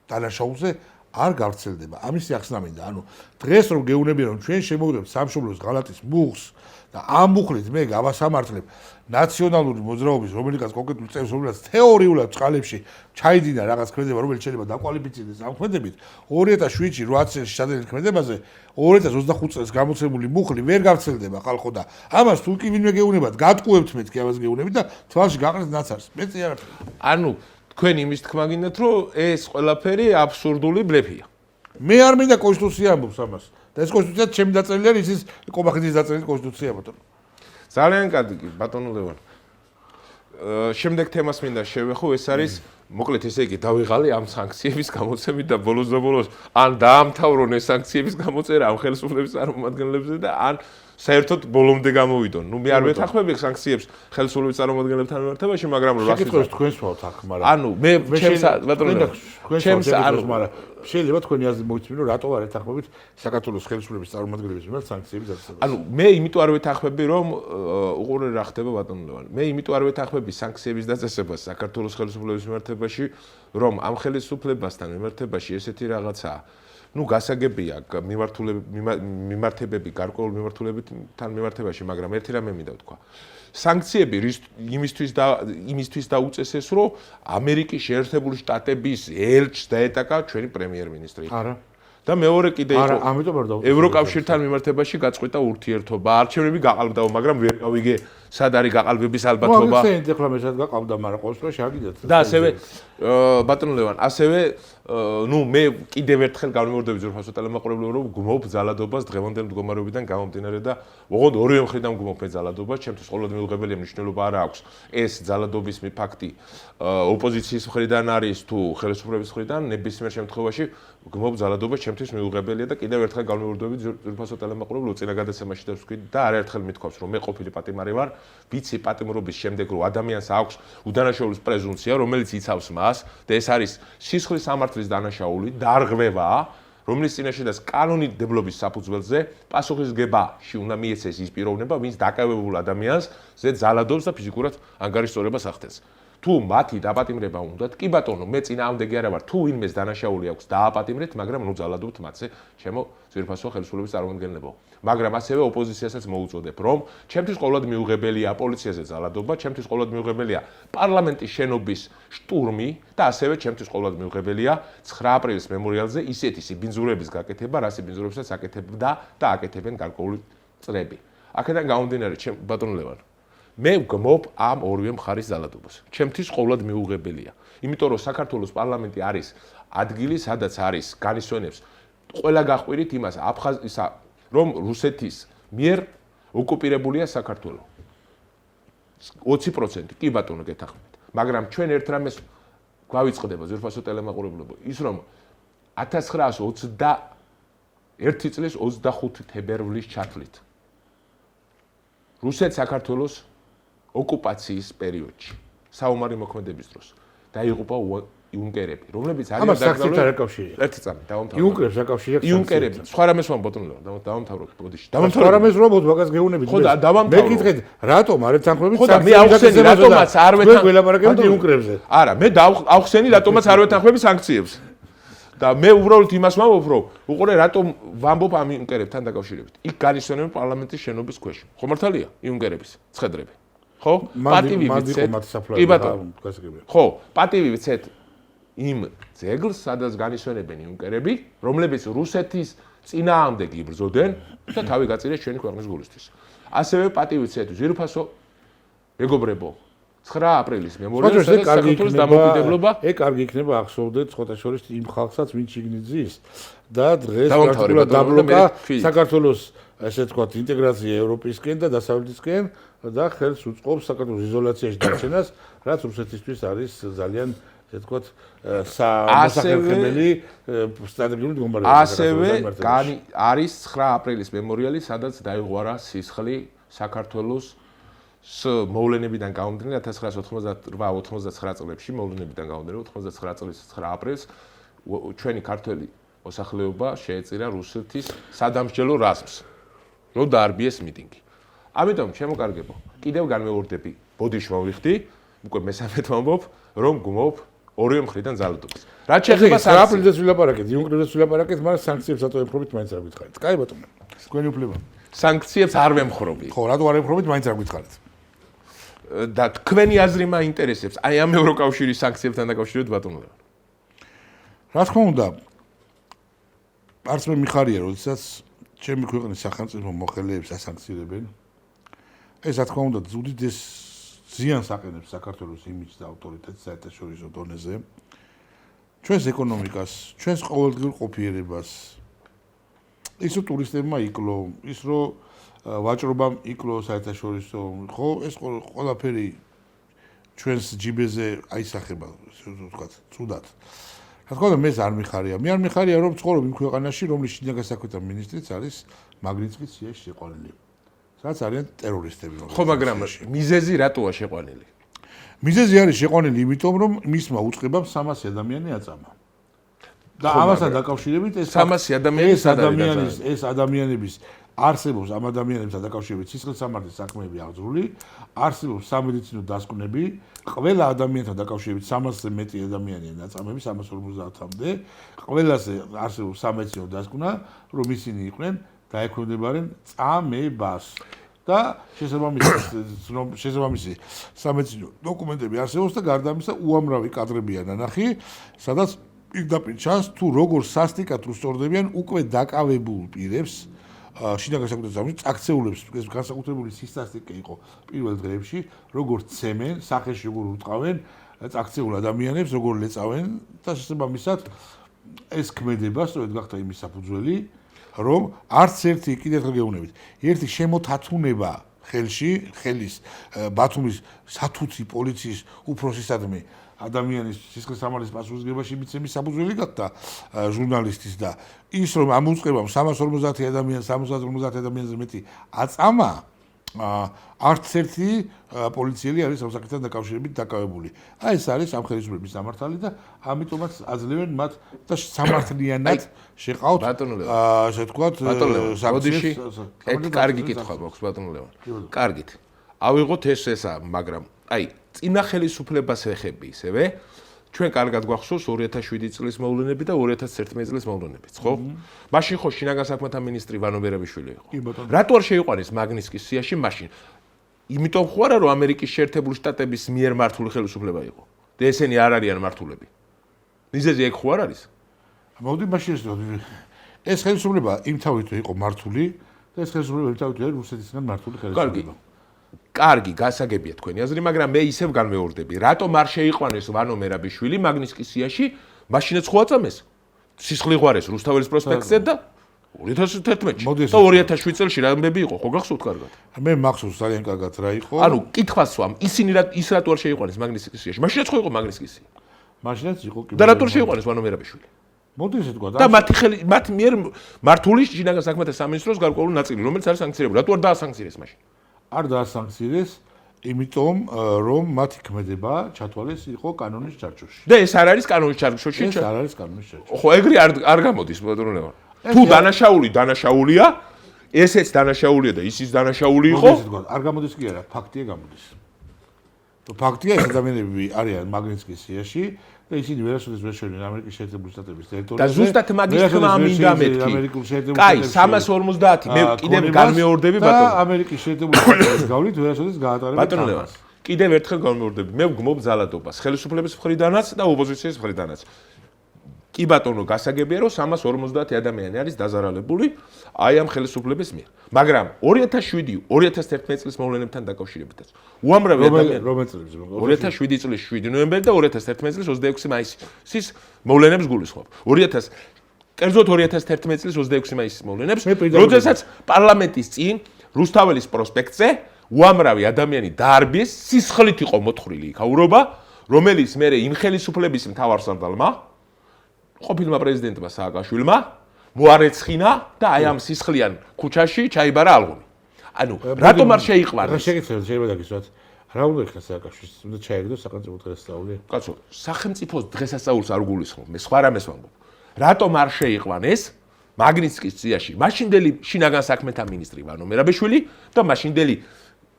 დანაშაულზე არ გავრცელდება. ამის ახსნა მინდა. ანუ დღეს რომ გეუბნებიან, რომ ჩვენ შემოვიღებთ სამშობლოს ღალატის მუხლს და ამ მუხლით მე გავასამართლებ ნაციონალური მოძრაობის რომელიღაც კონკრეტულ წევრს, რომელსაც თეორიულად წყალებში ჩაიდინა რაღაც ქმედება, რომელიც შეიძლება დაკვალიფიცირდეს ამ ქმედებით, 2007-ში 8 წელს ჩადენილ ქმედებაზე 2025 წელს გამოცემული მუხლი ვერ გავრცელდება ხალხო და ამას თუ კი ვინმე გეუბნებათ, გატყუებთ მეთქი ამას გეუბნებით და თვალში გაყრეთ ნაცარს. მეც არაფერი. ანუ თქვენ იმის თქმა გინდათ, რომ ეს ყველაფერი აბსურდული ბლეფია. მე არ მინდა კონსტიტუცია ამბობს ამას. და ეს კონსტიტუცია ჩემი დაწერილი არის, ის ყობახეთის დაწერილი კონსტიტუცია ბატონო. ძალიან კარგი ბატონო ლევან. შემდეგ თემას მინდა შევეხო, ეს არის მოკლედ ესე იგი დავიღალე ამ სანქციების გამოცემით და ბოლოს და ბოლოს ან დაამთავრონ ეს სანქციების გამოწერა ამ ხელისუფლების წარმომადგენლებზე და ან საერთოდ ბოლომდე გამოვიდონ. ნუ მე არ ვეთანხმები სანქციებს ხელისუფლების წარმომადგენლებთან მიმართებაში, მაგრამ რა შეკითხვებს თქვენს ვავთ აქ, მაგრამ ანუ მე ჩემს ბატონო ჩემს მაგრამ შეიძლება თქვენი აზრი მოიცნო, რომ რატო არ ეთანხმებით საქართველოს ხელისუფლების წარმომადგენლების მიმართ სანქციების დაწესებას. ანუ მე იმიტომ არ ვეთანხმები, რომ უყურე რა ხდება ბატონო ლევან. მე იმიტომ არ ვეთანხმები სანქციების დაწესებას საქართველოს ხელისუფლების მიმართებაში, რომ ამ ხელისუფლებასთან მიმართებაში ესეთი რაღაცაა. ნუ გასაგებია მიმართებები გარკვეულ მიმართულებებთან მიმართებაში, მაგრამ ერთი რამე მინდა ვთქვა. სანქციები იმისთვის დაუწესეს, რომ ამერიკის შეერთებული შტატების ელჩს დაეტაკა ჩვენი პრემიერ-მინისტრი. არა. და მეორე კიდე არა, ამიტომ არ დაუწესეს. ევროკავშირთან მიმართებაში გაწყვეტა ურთიერთობა. არჩევნები გაყალბდაო, მაგრამ ვერ გავიგე სად არის გაყალბების ალბათობა. ნუ ახლა ახლა მე სად გაყავდა, მაგრამ ყოველ შემთხვევაში აგიდეთ. და ასევე ბატონო ლევან, ასევე ნუ მე კიდევ ერთხელ გამიმეორდები ძვირფასო ტელემაყურებლებს, რომ გმობ ძალადობას დღევანდელ მდგომარეობიდან გამომდინარე და ოღონდ ორივე მხრიდან გმობ ძალადობას, ჩემთვის ყოველდღე მიუღებელია მნიშვნელობა არ აქვს ეს ძალადობის ფაქტი ოპოზიციის მხრიდან არის თუ ხელისუფლების მხრიდან, ნებისმიერ შემთხვევაში გმობ ძალადობას ჩემთვის მიუღებელია და კიდევ ერთხელ გამიმეორდები ძვირფასო ტელემაყურებლებს წინა გადაცემაში და ვთქვი და არაერთხელ მithქვავს, რომ მე ყოფილი პატიმარი ვარ, ვიცი პატიმრობის შემდეგ რომ ადამიანს აქვს უდანაშაულის პრეზუმპცია, რომელიც იცავს მას და ეს არის სისხლის სამართლის დანაშაული, დარღვევა, რომლის წინაშედაც კანონიდებლობის საფუძველზე პასუხისგებაში უნდა მიეცეს ის პიროვნება, ვინც დაკავებულ ადამიანს ზე ძალადობს და ფიზიკურად ანგარიშწორებას ახდენს. თუ მათი დაპატიმრება უნდათ, კი ბატონო, მე წინააღმდეგი არა ვარ, თუ ვინმეს დანაშაული აქვს დააპატიმრეთ, მაგრამ ნუ ძალადობთ მათზე, ჩემო ძვირფასო ხელისუფლების წარმომადგენლებო. მაგრამ ასევე ოპოზიციასაც მოუწოდებ, რომ ჩემთვის ყოველად მიუღებელია პოლიციაზე ძალადობა, ჩემთვის ყოველად მიუღებელია პარლამენტის შენობის შტურმი და ასევე ჩემთვის ყოველად მიუღებელია 9 აპრილის მემორიალზე ისეთი სიბინძურების გაკეთება, რა სიბინძურებსაც აკეთებდა და აკეთებენ გარკვეული წრები. აქედან გამომდინარე, ბატონო ლევან, მე ვგმობ ამ ორივე მხარის ძალადობას. ჩემთვის ყოველად მიუღებელია. იმიტომ რომ საქართველოს პარლამენტი არის ადგილი, სადაც არის განისვენებს ყველა გაყვირით იმას, რომ რუსეთის მიერ ოკუპირებულია საქართველო. 20% კი ბატონო გეთახმებით. მაგრამ ჩვენ ერთ რამეს გვავიწყდება ძვირფასო ტელემაყურებლებო, ის რომ 1921 წლის 25 თებერვლის ჩათვლით რუსეთ საქართველოს ოკუპაციის პერიოდში, საომარი მოქმედების დროს დაიღუპა იუნკერები, რომლებიც არის საკითხთან აკავშირია. ერთი წამი დავამთავრე. იუნკერებს აკავშირია. იუნკერები, სხვა რამეს ვამ ბატონო, დავამთავრე, ბოდიში. სხვა რამეს რომ მაგას გეუნებით. ხო და დავამთავრე. მე კითხეთ, რატომ არ ეთანხმებით ხო და მე ავხსენი რატომაც არ ველაპარაკებთ იუნკერებზე. არა, მე ავხსენი რატომაც არ ვეთანხმები სანქციებს. და მე უბრალოდ იმას ვამბობ, რომ უყურე რატომ ვამბობ ამ იუნკერებთან დაკავშირებით. იქ განისვენებენ პარლამენტის შენობის ქვეშ. ხო მართალია? იუნკერების ცხედრები. ხო? პატივი ვიცეთ. კი ბატონო. ხო, პატივი ვიცეთ იმ ძეგლს, სადაც განისვენებენ იუნკერები, რომლებიც რუსეთის წინააღმდეგ იბრძოდნენ და თავი გაწირეს ჩვენი ქვეყნის გულისთვის. ასევე პატივი ვიცეთ ძვირფასო მეგობრებო 9 აპრილის მემორიალს საქართველოს დამოუკიდებლობა. კარგი იქნება ახსოვდეთ სხვათა შორის იმ ხალხსაც, ვინც შიგნიძის და დღეს გარკვეულად დაბლოკა საქართველოს ესე ვთქვათ ინტეგრაცია ევროპისკენ და დასავლეთისკენ და ხელს უწყობს საქართველოს იზოლაციაში დარჩენას, რაც რუსეთისთვის არის ძალიან ესე ვთქვათ მოსახერხებელი სტრატეგიული მდგომარეობა. ასევე არის 9 აპრილის მემორიალი, სადაც დაიღვარა სისხლი საქართველოს მოვლენებიდან გამომდინარე 1988-99 წლებში მოვლენებიდან გამომდინარე 99 წლის 9 აპრილს ჩვენი ქართველი მოსახლეობა შეეწირა რუსეთის სადამსჯელო რაზმს, რომ დაარბიეს მიტინგი. ამიტომ შემოკარგებო, კიდევ განმეორდები, ბოდიში მოვიხდი, უკვე მესამედ ვამბობ, რომ გმობ ორივე მხრიდან ძალადობას. რაც შეეხება სანქციებს ვილაპარაკეთ, იუნკერებს ვილაპარაკეთ, მაგრამ სანქციებს რატო ემხრობით მაინც არ გითხარით. კაი ბატონო, თქვენი უფლება. სანქციებს არ ვემხრობი. ხო, რატო არ ემხრობით, მაინც არ გითხარით. და თქვენი აზრი მაინტერესებს. აი ამ ევროკავშირის სანქციებთან დაკავშირებით ბატონო. რა თქმა უნდა, არც მე მიხარია, როდესაც ჩემი ქვეყნის სახელმწიფო მოხელეებს ასანქცირებენ. ეს რა თქმა უნდა, უდიდეს ზიანს აყენებს საქართველოს იმიჯს და ავტორიტეტს საერთაშორისო დონეზე. ჩვენს ეკონომიკას, ჩვენს ყოველდღიურ ყოფიერებას. ის რომ ტურისტებმა იკლო, ის რომ ვაჭრობამ იკლო საერთაშორისო, ხო, ეს ყველაფერი ჩვენს ჯიბეზე აისახება, ასე ვთქვათ, ცუდად. რა თქმა უნდა, მეც არ მიხარია. მე არ მიხარია, რომ ცხოვრობ იმ ქვეყანაში, რომლის შინაგან საქმეთა მინისტრიც არის მაგნიტსკის სიაში შეყვანილი. რაც არიან ტერორისტები. ხო, მაგრამ მიზეზი რატოა შეყვანილი? მიზეზი არის შეყვანილი იმიტომ, რომ მისმა უწყებამ 300 ადამიანი აწამა. და ამასთან დაკავშირებით ეს 300 ადამიანის ეს ადამიანების არსებობს ამ ადამიანებთან დაკავშირებით სისხლისამართლის საქმეები აღძრული, არსებობს სამედიცინო დასკვნები, ყველა ადამიანთან დაკავშირებით 300-ზე მეტი ადამიანია ნაწამები 350-მდე, ყველაზე არსებობს სამედიცინო დასკვნა, რომ ისინი იყვნენ დაექვემდებარებიან წამებას. და შესაბამისი სამედიცინო დოკუმენტები არსებობს და გარდა ამისა უამრავი კადრებია ნანახი, სადაც პირდაპირ ჩანს თუ როგორ სასტიკად უსწორდებიან უკვე დაკავებულ პირებს შინაგან საქმეთა სამინისტროს წაქცეულებს, ეს განსაკუთრებული სისტასტიკა იყო პირველ დღეებში, როგორ ცემენ, სახეში როგორ უტყავენ წაქცეულ ადამიანებს, როგორ ლეწავენ და შესაბამისად ეს ქმედება სწორედ გახდა იმის საფუძველი, რომ არც ერთი კიდევ ერთხელ გეუბნებით, ერთი შემოთათუნება ხელის ბათუმის სათუთი პოლიციის უფროსისადმი ადამიანის სისხლისამართლის პასუხისმგებაში მიცემის საფუძველი გახდა ჟურნალისტის და ის რომ ამ უწყებამ 350 ადამიანზე მეტი აწამა არც ერთი პოლიციელი არის ამ საკითხთან დაკავშირებით დაკავებული. აი ეს არის ამ ხელისუფლების სამართალი და ამიტომაც აძლევენ მათ და სამართლიანად შეყავთ ასე ვთქვათ საკითხი. ერთი კარგი კითხვა გვაქვს ბატონო ლევან. კარგით. ავიღოთ ესა, მაგრამ აი წინა ხელისუფლებას ეხები ისევე ჩვენ კარგად გვახსოვს 2007 წლის მოვლენები და 2011 წლის მოვლენებიც, ხო? მაშინ ხო შინაგან საქმეთა მინისტრი ვანო მერაბიშვილი იყო. რატო არ შეიყვანეს მაგნისკის სიაში მაშინ? იმიტომ ხო არა რომ ამერიკის შეერთებული შტატების მიერ მართული ხელისუფლება იყო და ესენი არ არიან მართულები. მიზეზი ეგ ხო არ არის? მოდი მაშინ ეს ხელისუფლება იმთავითო იყო მართული და ეს ხელისუფლება იმთავითო არის რუსეთისგან მართული ხელისუფლება. კარგი, გასაგებია თქვენი აზრი, მაგრამ მე ისევ განმეორდები. რატომ არ შეიყვანეს ვანო მერაბიშვილი მაგნისკის სიაში? მაშინაც ხო აწამეს? სისხლიღვარეს რუსთაველის პროსპექტზე და 2011 წელს და 2007 წელს რამები იყო, ხო გახსოვთ კარგად? მე მახსოვს ძალიან კარგად რა იყო. ანუ კითხვას ვამ, ისინი ის რატო არ შეიყვანეს მაგნისკის სიაში? მაშინაც ხო იყო მაგნისკის სია. მაშინაც იყო კი. და რატო არ შეიყვანეს ვანო მერაბიშვილი? მოდი ესე თქვა და მათ მიერ მართული შინაგან საქმეთა სამინისტროს გარკვეული ნაწილი, რომელიც არის სანქცირებული. რატო არ დაასანქცირეს მაშინ? არ დაასანქცირეს, იმიტომ რომ მათი ქმედება ჩათვალეს იყო კანონის ჩარჩოში. და ეს არ არის კანონის ჩარჩოში? ეს არ არის კანონის ჩარჩოში. ხო, ეგრე არ გამოდის ბატონო ლევან. თუ დანაშაულია, ესეც დანაშაულია და ისიც დანაშაული იყო. არ გამოდის კი არა, ფაქტია გამოდის. ფაქტია ეს ადამიანები არიან მაგნისკის სიაში და ისინი ვერასოდეს ვერ შევიდნენ ამერიკის შეერთებული შტატების ტერიტორიაზე. და ზუსტად მაგის თქმა მინდა მეთქი. კაი, 350 მე კიდევ განმეორდები ბატონო. და ამერიკის შეერთებული შტატების გავლით ვერასოდეს გაატარებენ. ბატონო ლევან, კიდევ ერთხელ განმეორდები. მე ვგმობ ძალადობას ხელისუფლების მხრიდანაც და ოპოზიციის მხრიდანაც. კი ბატონო, გასაგებია რომ 350 ადამიანი არის დაზარალებული აი ამ ხელისუფლების მიერ. მაგრამ 2007-2011 წლის მოვლენებთან დაკავშირებითაც უამრავი ადამიანი რომელ წელს? 2007 წლის 7 ნოემბერი და 2011 წლის 26 მაისის მოვლენებს გულისხმობ. კერძოდ 2011 წლის 26 მაისის მოვლენებს, როდესაც პარლამენტის წინ რუსთაველის პროსპექტზე უამრავი ადამიანი დაარბიეს, სისხლით იყო მოთხრილი იქაურობა, რომელიც მერე იმ ხელისუფლების მთავარსარდალმა ყოფილმა პრეზიდენტმა სააკაშვილმა მოარეცხინა და აი ამ სისხლიან ქუჩაში ჩაიბარა ალბომი. ანუ რატომ არ შეიყვანეს? შეიძლება დაგისვათ. რა უნდა იქნას სააკაშვილს? უნდა ჩაეგდოს სახელმწიფო დღესასწაული? კაცო, სახელმწიფო დღესასწაულს არ გულისხმობ, მე სხვა რამეს ვამბობ. რატომ არ შეიყვანეს მაგნისკის სიაში მაშინდელი შინაგან საქმეთა მინისტრი ვანო მერაბიშვილი და მაშინდელი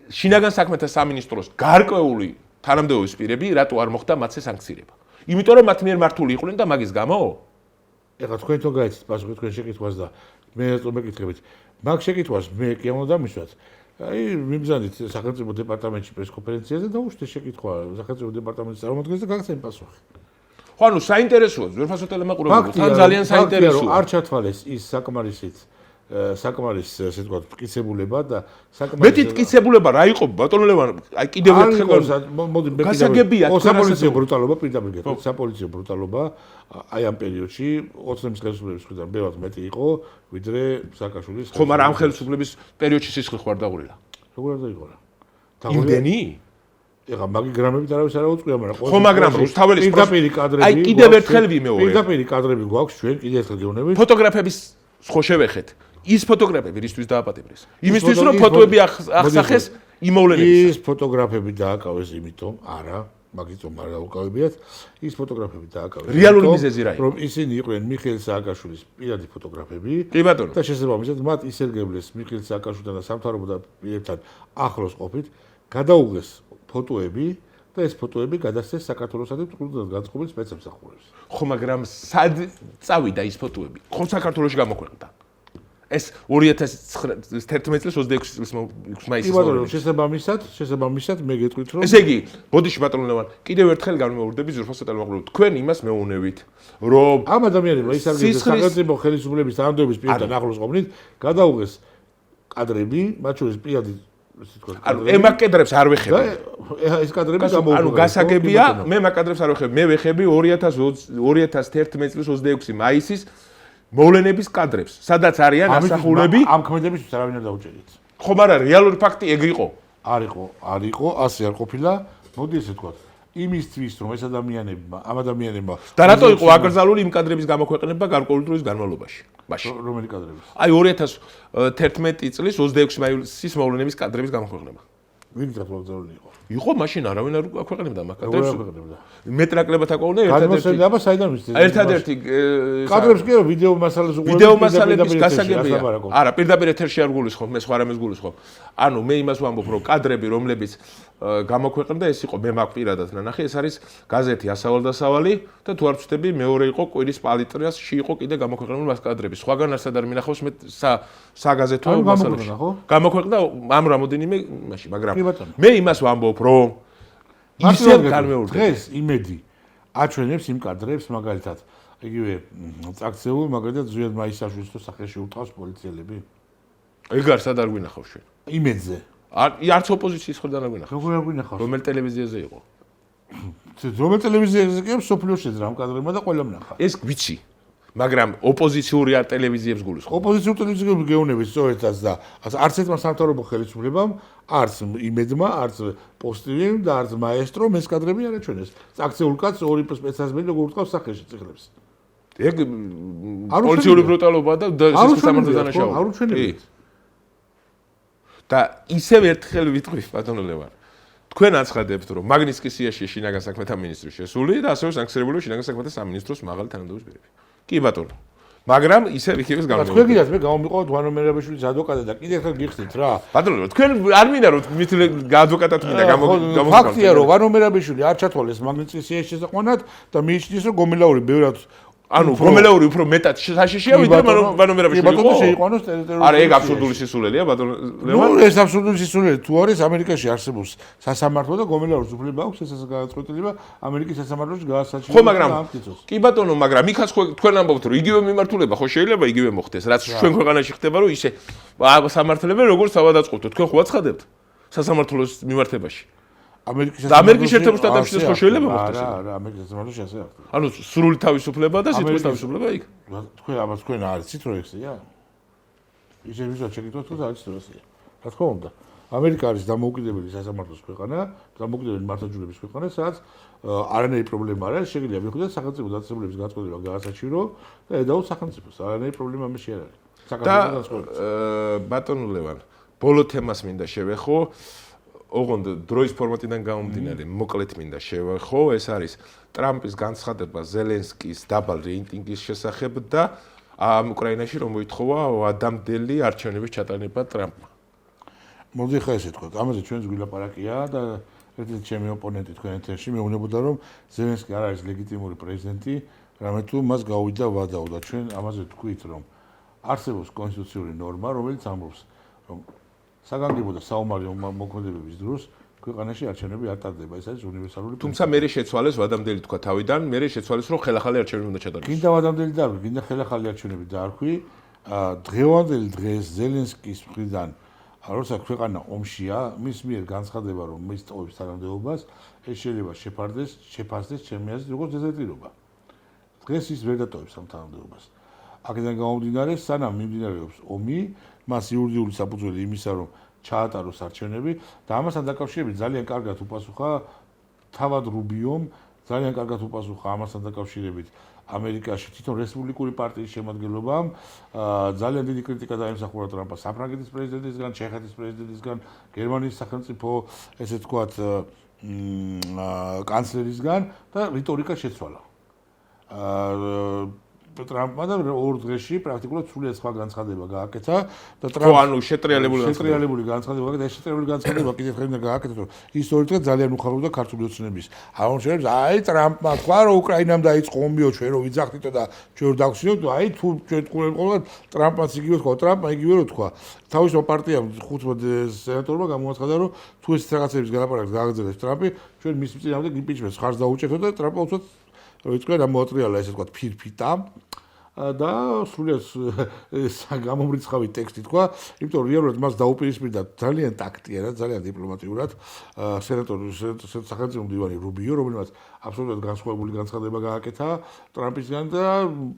შინაგან საქმეთა სამინისტროს გარკვეული თანამდებობის პირები, რატო არ მოხდა მათზე სანქცირება? იმიტომ რომ მათ მიერ მართული იყვნენ და მაგის გამო? ეხლა თქვენ თო გაიცით პასუხი თქვენ შეკითხვას და მე რატომ მეკითხებით? მაგ შეკითხვას მე კი ამ უნდა მისვათ. აი, მიმზადეთ სახელმწიფო დეპარტამენტში პრესკონფერენციაზე და უშте შეკითხვა სახელმწიფო დეპარტამენტის წარმომადგენელს და გაგცემ პასუხი. ხო, ანუ საინტერესოა, ზურფასო ტელემაყურებელო, თან ძალიან საინტერესოა. არ ჩათვალეს ის საკმარისით საკმარის ასე ვთქვათ, მტკიცებულება და მეტი მტკიცებულება რა იყო ბატონო ლევან? აი კიდევ ერთხელ მოდი მე გასაგებია საფოლიციო ბრუტალობა პირდაპირ გეტყვით, საფოლიციო ბრუტალობა აი ამ პერიოდში 20 ხელისუფლების მხრიდან ბევრად მეტი იყო, ვიდრე სააკაშვილის. ხო, მაგრამ ამ ხელისუფლების პერიოდში სისხლი ხო არ დაღურილა? როგორ არ დაიღო რა? იმდენი? ეხლა მაგი გრამებით არავის არ აუწყია, მაგრამ ხო, მაგრამ რუსთაველის პირდაპირი კადრები. აი კიდევ ერთხელ ვიმეორე. პირდაპირი კადრები გვაქვს ჩვენ, კიდევ ერთხელ გეუბნებით. ფოტოგრაფების ხო შევეხეთ. ის ფოტოგრაფები რისთვის დააპატიმრეს? იმისთვის რომ ფოტოები აღსახეს იმოვლენებისა. ის ფოტოგრაფები დააკავეს იმიტომ, არა, მაგითო არ დაუკავებიათ, ის ფოტოგრაფები დააკავეს. რეალური მიზეზი რა იყო? რომ ისინი იყვნენ მიხეილ სააკაშვილის პირადი ფოტოგრაფები. კი ბატონო. და შესაბამისად მათ ისერგებლეს მიხეილ სააკაშვილთან და სამთავრობო და პირებთან ახლოს ყოფით, გადაუღეს ფოტოები და ეს ფოტოები გადასცეს საქართველოსა და მწყობრად განწყობილ სპეცსამსახურებს. ხო, მაგრამ სად წავიდა ის ფოტოები? ხო, საქართველოში გამოქვეყნდა. ეს 2011 წლის 26 წლის მაისის ბატონო, შესაბამისად მე გეტყვით რომ ესე იგი, ბოდიში ბატონო ლევან, კიდევ ერთხელ განმეორდები ზურფასო ტელემოყრუთ. თქვენ იმას მეუნებით, რომ ამ ადამიანებმა ის არგენტინის სახელმწიფო ხელისუფლების თანამდებობის პირთან ახლოს ყოფნით, გადაუღეს კადრები, მათ შორის პირადი ისე თქვა. ანუ ემაკ კადრებს არ ვეხები. და ეს კადრები გამოუღეს. ანუ გასაგებია, მე მაგ კადრებს არ ვეხები. მე ვეხები 2011 წლის 26 მაისის მოვლენების კადრებს, სადაც არიან ასახულები. ამ ქმედებისთვის არავინ არ დაუჭერით. ხო, მაგრამ რეალური ფაქტი ეგ იყო. არ იყო, ასე არ ყოფილა. მოდი ესე თქვა. იმისთვის რომ ეს ამ ადამიანებმა და რატო იყო აკრძალული იმ კადრების გამოქვეყნება გარკვეული დროის განმავლობაში? მაშინ. რომელი კადრების? აი 2011 წლის 26 მაისის მოვლენების კადრების გამოქვეყნება. ვინ გაკრძალული იყო? იყო მაშინ არავინ არ აქვეყნებდა მაგ როგორ კადრებს. აქვეყნებდა? მეტრაკლებად აკოვნა გადმოსვლება საიდან მისცეს? ერთადერთი კადრებს კი ვიდეო მასალას უყურებ. ვიდეო მასალების გასაგებია. არა, პირდაპირ ეთერში არ გულისხმობ, მე სხვა რამეს გულისხმობ. ანუ მე იმას ვამბობ, რომ კადრები, რომლებიც გამოქვეყნდა, ეს იყო მე მაგ პირადად ნანახი, ეს არის გაზეთი ასავალ-დასავალი და თუ არ ვწდები, მეორე იყო კვირის პალიტრაში იყო კიდე გამოქვეყნებული მას კადრები. სხვაგან არსად არ მინახავს მე საგაზეთო მასალაში. გამოქვეყნდა ამ რამოდენიმე მაშინ, მაგრამ მე იმას ვამბობ, რომ ისევ განმეორდება. დღეს იმედი აჩვენებს იმ კადრებს მაგალითად იგივე აქციულ მაგალითად ზვიად მაისაშვილის თუ სახეში უტყავს პოლიციელები. ეგ არსად არ გვინახავს შენ. იმედზე. არც ოპოზიციის ხრიდან არ გვინახავს. როგორ არ გვინახავს? რომელ ტელევიზიაზე იყო? რომელ ტელევიზიაზე კი სოფლიოში ძრამ კადრებმა და ყველა მნახა. ეს ვიცი. მაგრამ ოპოზიციური ტელევიზიებს გულისხმობ. ოპოზიციური ტელევიზიები გეუბნებით სწორედაც და არც ერთმა სამთავრობო ხელისუფლებამ, არც იმედმა, არც პოსტივიმ და არც მაესტრო ეს კადრები არ აჩვენეს. აქციულ კაცს ორი სპეცსაზმელი როგორ უტყავს სახეში წიგნებს. ეგ პოლიციური ბრუტალობა და სისხლის სამართლის დანაშაულობა. არ უჩვენებთ. და ისევ ერთხელ ვიტყვი ბატონო ლევან. თქვენ აცხადებთ, რომ მაგნიტსკის სიაში შინაგან საქმეთა მინისტრი შესული და ასევე სანქციონირებული შინაგან საქმეთა სამინისტროს მაღალი თანამდებობის პირები. კი ბატონო. მაგრამ ისევ იქების გამო. თქვენ გიდათ მე გამომიყავთ ვანო მერაბაშვილის ადვოკატად და კიდევ ერთხელ გიხსნით რა. ბატონო, თქვენ არ მინდა რომ მით ადვოკატად მინდა გამო. ფაქტია რომ ვანო მერაბაშვილი არ ჩათვალეს მაგნიტსკის სიაში შესაყვანად და მიიჩნიეს რომ გომელაური ბევრად ანუ გომელაური უფრო მეტად საშიშია ვიდრე ვანო მერაბაშვილი იყო. ბატონო შეიყვანოს ტერიტორიული. არა, ეგ აბსურდული სისულელია ბატონო ლევან. ნუ ეს აბსურდული სისულელი თუ არის ამერიკაში არსებობს სასამართლო და გომელაურს უფლება აქვს ეს გადაწყვეტილება ამერიკის სასამართლოში გაასაჩივროს. ხო, მაგრამ კი ბატონო, მაგრამ იქაც თქვენ ამბობთ რომ იგივე მიმართულება ხო შეიძლება იგივე მოხდეს, რაც ჩვენ ქვეყანაში ხდება რომ ისე სამართლებენ როგორც თავადაწყობთ. თქვენ ხო აცხადებთ სასამართლოს მიმართებაში. ამერიკის შეერთებულ შტატებში ხო შეიძლება მოხდეს? არა, ამერიკის სასამართლოში ასე აქვს. ანუ სრული თავისუფლება და სიტყვის თავისუფლება იქ. თქვენ არიცით რომ ესეა? ისე ვიზა შეგიტყვეთ თუ არიცით რომ ესეა? რა თქმა უნდა. ამერიკა არის დამოუკიდებელი სასამართლოს ქვეყანა, დამოუკიდებელი მართლმსაჯულების ქვეყანა, სადაც არანაირი პრობლემა არ არის, შეიძლება მიხვდეთ სახელმწიფო დაწესებულების გაწყვეტილება გაასაჩირო და ედაოთ სახელმწიფოს. არანაირი პრობლემა ამაში არ არის. საქართველოს გაწყვეტილება. ბატონო ლევან, ბოლო თემას მინდა შევეხო. ოღონდ დროის ფორმატიდან გამომდინარე, მოკლედ მინდა შევეხო, ეს არის ტრამპის განცხადება ზელენსკის დაბალ რეიტინგის შესახებ და ამ უკრაინაში რომ მოითხოვა ადამიანელი არჩევნების ჩატარება ტრამპმა. მოდი ხა ესე თქვა, ამაზე ჩვენს გვილაპარაკია და ერთ-ერთი ჩემი ოპონენტი თქვენ ეთერში მეუბნებოდა რომ ზელენსკი არ არის ლეგიტიმური პრეზიდენტი, რამე თუ მას გაუვიდა ვადაო და ჩვენ ამაზე ვთქვით რომ არსებობს კონსტიტუციური ნორმა, რომელიც ამბობს რომ საგანგებო და საომარი მოქმედებების დროს ქვეყანაში არჩევნები არ ტარდება, ეს არის უნივერსალური. თუმცა მე შეცვალეს ვადამდელი თქვა თავიდან, მე შეცვალეს რომ ხელახალი არჩევნები უნდა ჩატარდეს. გინდა ვადამდელი დაარქვი, გინდა ხელახალი არჩევნები დაარქვი. დღევანდელი დღეს ზელენსკის მხრიდან როცა ქვეყანა ომშია, მის მიერ განცხადება რომ მის ტოვებს თანამდებობას, ეს შეიძლება შეფასდეს ჩემი აზრით როგორც დეზერტირობა. დღეს ის ვერ დატოვებს ამ თანამდებობას. აქედან გამომდინარე, სანამ მიმდინარეობს ომი, მას იურიდიული საფუძველი იმისა, რომ ჩაატაროს არჩევნები და ამასთან დაკავშირებით ძალიან კარგად უპასუხა თავად რუბიომ, ძალიან კარგად უპასუხა ამასთან დაკავშირებით ამერიკაში თვითონ რესპუბლიკური პარტიის შემადგენლობამ, ძალიან დიდი კრიტიკა დაიმსახურა ტრამპს საფრანგეთის პრეზიდენტისგან, ჩეხეთის პრეზიდენტისგან, გერმანიის სახელმწიფო, ესე ვთქვათ, კანცლერისგან და რიტორიკა შეცვალა. ტრამპმა და ორ დღეში პრაქტიკულად სრულიად სხვა განცხადება გააკეთა და ანუ შეტრიალებული განცხადება და შეტრიალებული განცხადება კიდევ ხელი გააკეთა რომ ის ორი დღე ძალიან უხარობდა ქართული ოცნების აღმოჩენებს აი ტრამპმა თქვა რომ უკრაინამ დაიწყო ომიო ჩვენ რო ვიძახდითო და ჩვენ რო დავხსნიოთ აი თუ ჩვენ თქვენ ტრამპმაც იგივე თქვა ტრამპმა იგივე რო თქვა თავისუფალ პარტიამ 15 სენატორმა გამოაცხადა რომ თუ ეს რაღაცების გალაპარაკს გააგრძელებს ტრამპი ჩვენ მის წინააღმდეგ იმპიჩმენტს ხარს დაუჭერთ და ტრამპმა უცბად როიცკენ ამოატრიალა ესე თქვა ფირფიტა და სრულიად გამომრიცხავი ტექსტი თქვა, იმიტომ რომ რეალურად მას დაუპირისპირდა ძალიან ტაქტიანად, ძალიან დიპლომატიურად სახელმწიფო მდივანი რუბიო, რომელმაც აბსოლუტურად განსხვავებული განცხადება გააკეთა ტრამპისგან და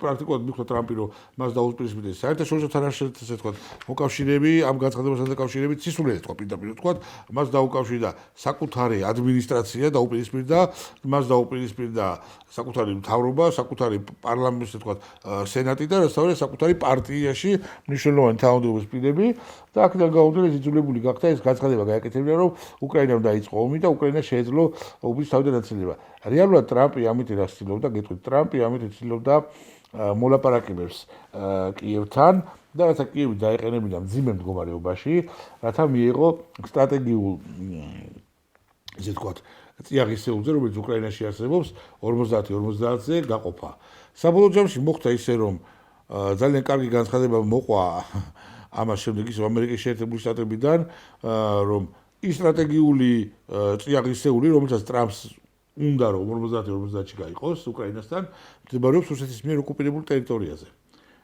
პრაქტიკულად მიხვდა ტრამპი რომ მას დაუპირისპირდა საერთაშორისო თანაშემწე ესე თქვა მოკავშირეები ამ განცხადებასთან დაკავშირებით სისულელე თქვა პირდაპირ თქვა მას დაუკავშირდა საკუთარი ადმინისტრაცია დაუპირისპირდა მას დაუპირისპირდა საკუთარი მთავრობა, საკუთარი პარლამენტი ესე თქვა სენატი და რასაუბრია საკუთარი პარტიაში მნიშვნელოვანი თანამდებობის პირები და აქედან გამომდინარე იძულებული გახდა ეს განცხადება გააკეთებინა რომ უკრაინამ დაიწყო ომი და უკრაინა შეეძლო ომის თავიდან დაცილება. რეალურად ტრამპი ამით რას ცდილობდა? გეტყვით, ტრამპი ამით ცდილობდა მოლაპარაკებებს კიევთან და რათა კიევი დაეყენებინა მძიმე მდგომარეობაში, რათა მიეღო სტრატეგიულ ესე თქვა წიაღისეულზე, რომელიც უკრაინაში არსებობს 50-50-ზე გაყოფა. საბოლოო ჯამში მოხდა ისე რომ ძალიან კარგი განცხადება მოყვა ამას შემდეგ ისე ამერიკის შეერთებული შტატებიდან რომ ის სტრატეგიული წიაღისეული რომელსაც ტრამპს უნდა რომ 50-50-ში გაიყოს უკრაინასთან მდებარეობს რუსეთის მიერ ოკუპირებულ ტერიტორიაზე.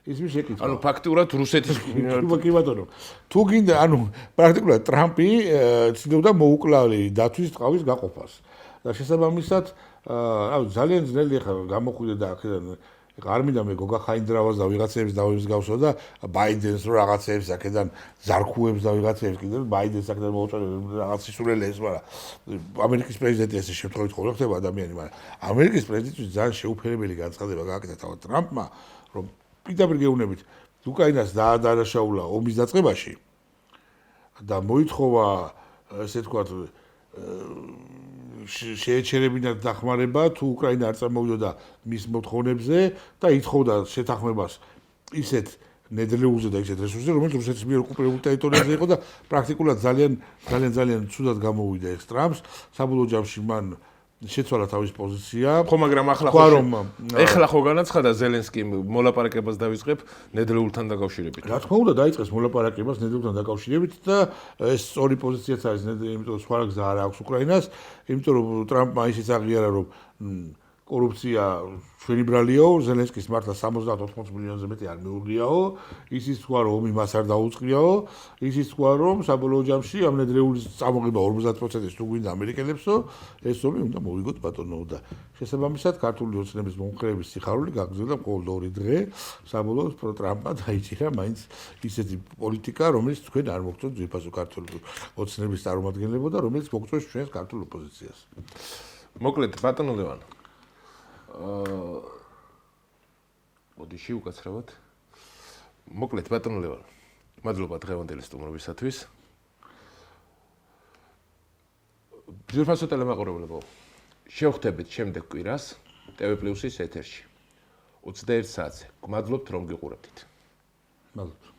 ის მის შეკითხვა. ანუ ფაქტურად რუსეთის კი ბატონო. თუ გინდა ანუ პრაქტიკულად ტრამპი ცდილობდა მოუკლავი დათვის ტყავის გაყოფას. და შესაბამისად ანუ ძალიან ძნელი ხა გამოხვიდა და აქედან არ მინდა მე გოგა ხაინდრავას და ვიღაცების დავების გავსვა და ბაიდენს რო რაღაცებს აქედან ზარქუებს და ვიღაცებს კიდევ ბაიდენს აქედან მოუწოდა რაღაც სისულელეს, მაგრამ ამერიკის პრეზიდენტი ესე შემთხვევით ხოლმე ხდება ადამიანი, მაგრამ ამერიკის პრეზიდენტის ძალიან შეუფერებელი განცხადება გააკეთა თავად ტრამპმა, რომ პირდაპირ გეუბნებით უკრაინას დაადანაშაულა ომის დაწყებაში და მოითხოვა ესე თქვათ შეეჩერებინათ დახმარება თუ უკრაინა არ წარმოვიდოდა მის მოთხოვნებზე და ითხოვდა შეთანხმებას ისეთ ნედლეულზე და ისეთ რესურსზე, რომელიც რუსეთის მიერ ოკუპირებულ ტერიტორიაზე იყო და პრაქტიკულად ძალიან ცუდად გამოვიდა ეს ტრამპს. საბოლოო ჯამში მან შეცვალა თავის პოზიცია. ხო, მაგრამ ახლა ხო განაცხადა ზელენსკიმ მოლაპარაკებას დავიწყებ ნედლეულთან დაკავშირებით. რა თქმა უნდა, დაიწყეს მოლაპარაკებას ნედლეულთან დაკავშირებით და ეს სწორი პოზიციაც არის, იმიტომ სხვა გზა არ აქვს უკრაინას, იმიტომ რომ ტრამპმა ისიც აღიარა, რომ კორუფცია ჩვენი ბრალიაო, ზელენსკის მართლა 70-80 მილიონზე მეტი არ მეუღლიაო, ისიც თქვა რომ ომი მას არ დაუწყიაო, ისიც თქვა რომ საბოლოო ჯამში ამ ნედლეულის წამოღება 50%-ის თუ გვინდა ამერიკელებსო, ეს ომი უნდა მოვიგოთ ბატონო და შესაბამისად ქართული ოცნების მომხრეების სიხარული გაგრძელდა მხოლოდ 2 დღე, საბოლოოდ ტრამპმა დაიჭირა მაინც ისეთი პოლიტიკა, რომელიც თქვენ არ მოგწონთ ძვირფასო ქართული ოცნების წარმომადგენლებო და რომელიც მოგწონს ჩვენს ქართულ ოპოზიციას. მოკლედ ბატონო ლევან მოდიში უკაცრავად. მოკლედ ბატონო ლევან. მადლობა დღევანდელი სტუმრობისათვის. ძვირფასო ტელემაყურებლებო. შევხვდებით შემდეგ კვირას TV+-ის ეთერში. 21 საათზე. გმადლობთ რომ გიყურებთ. მადლობა.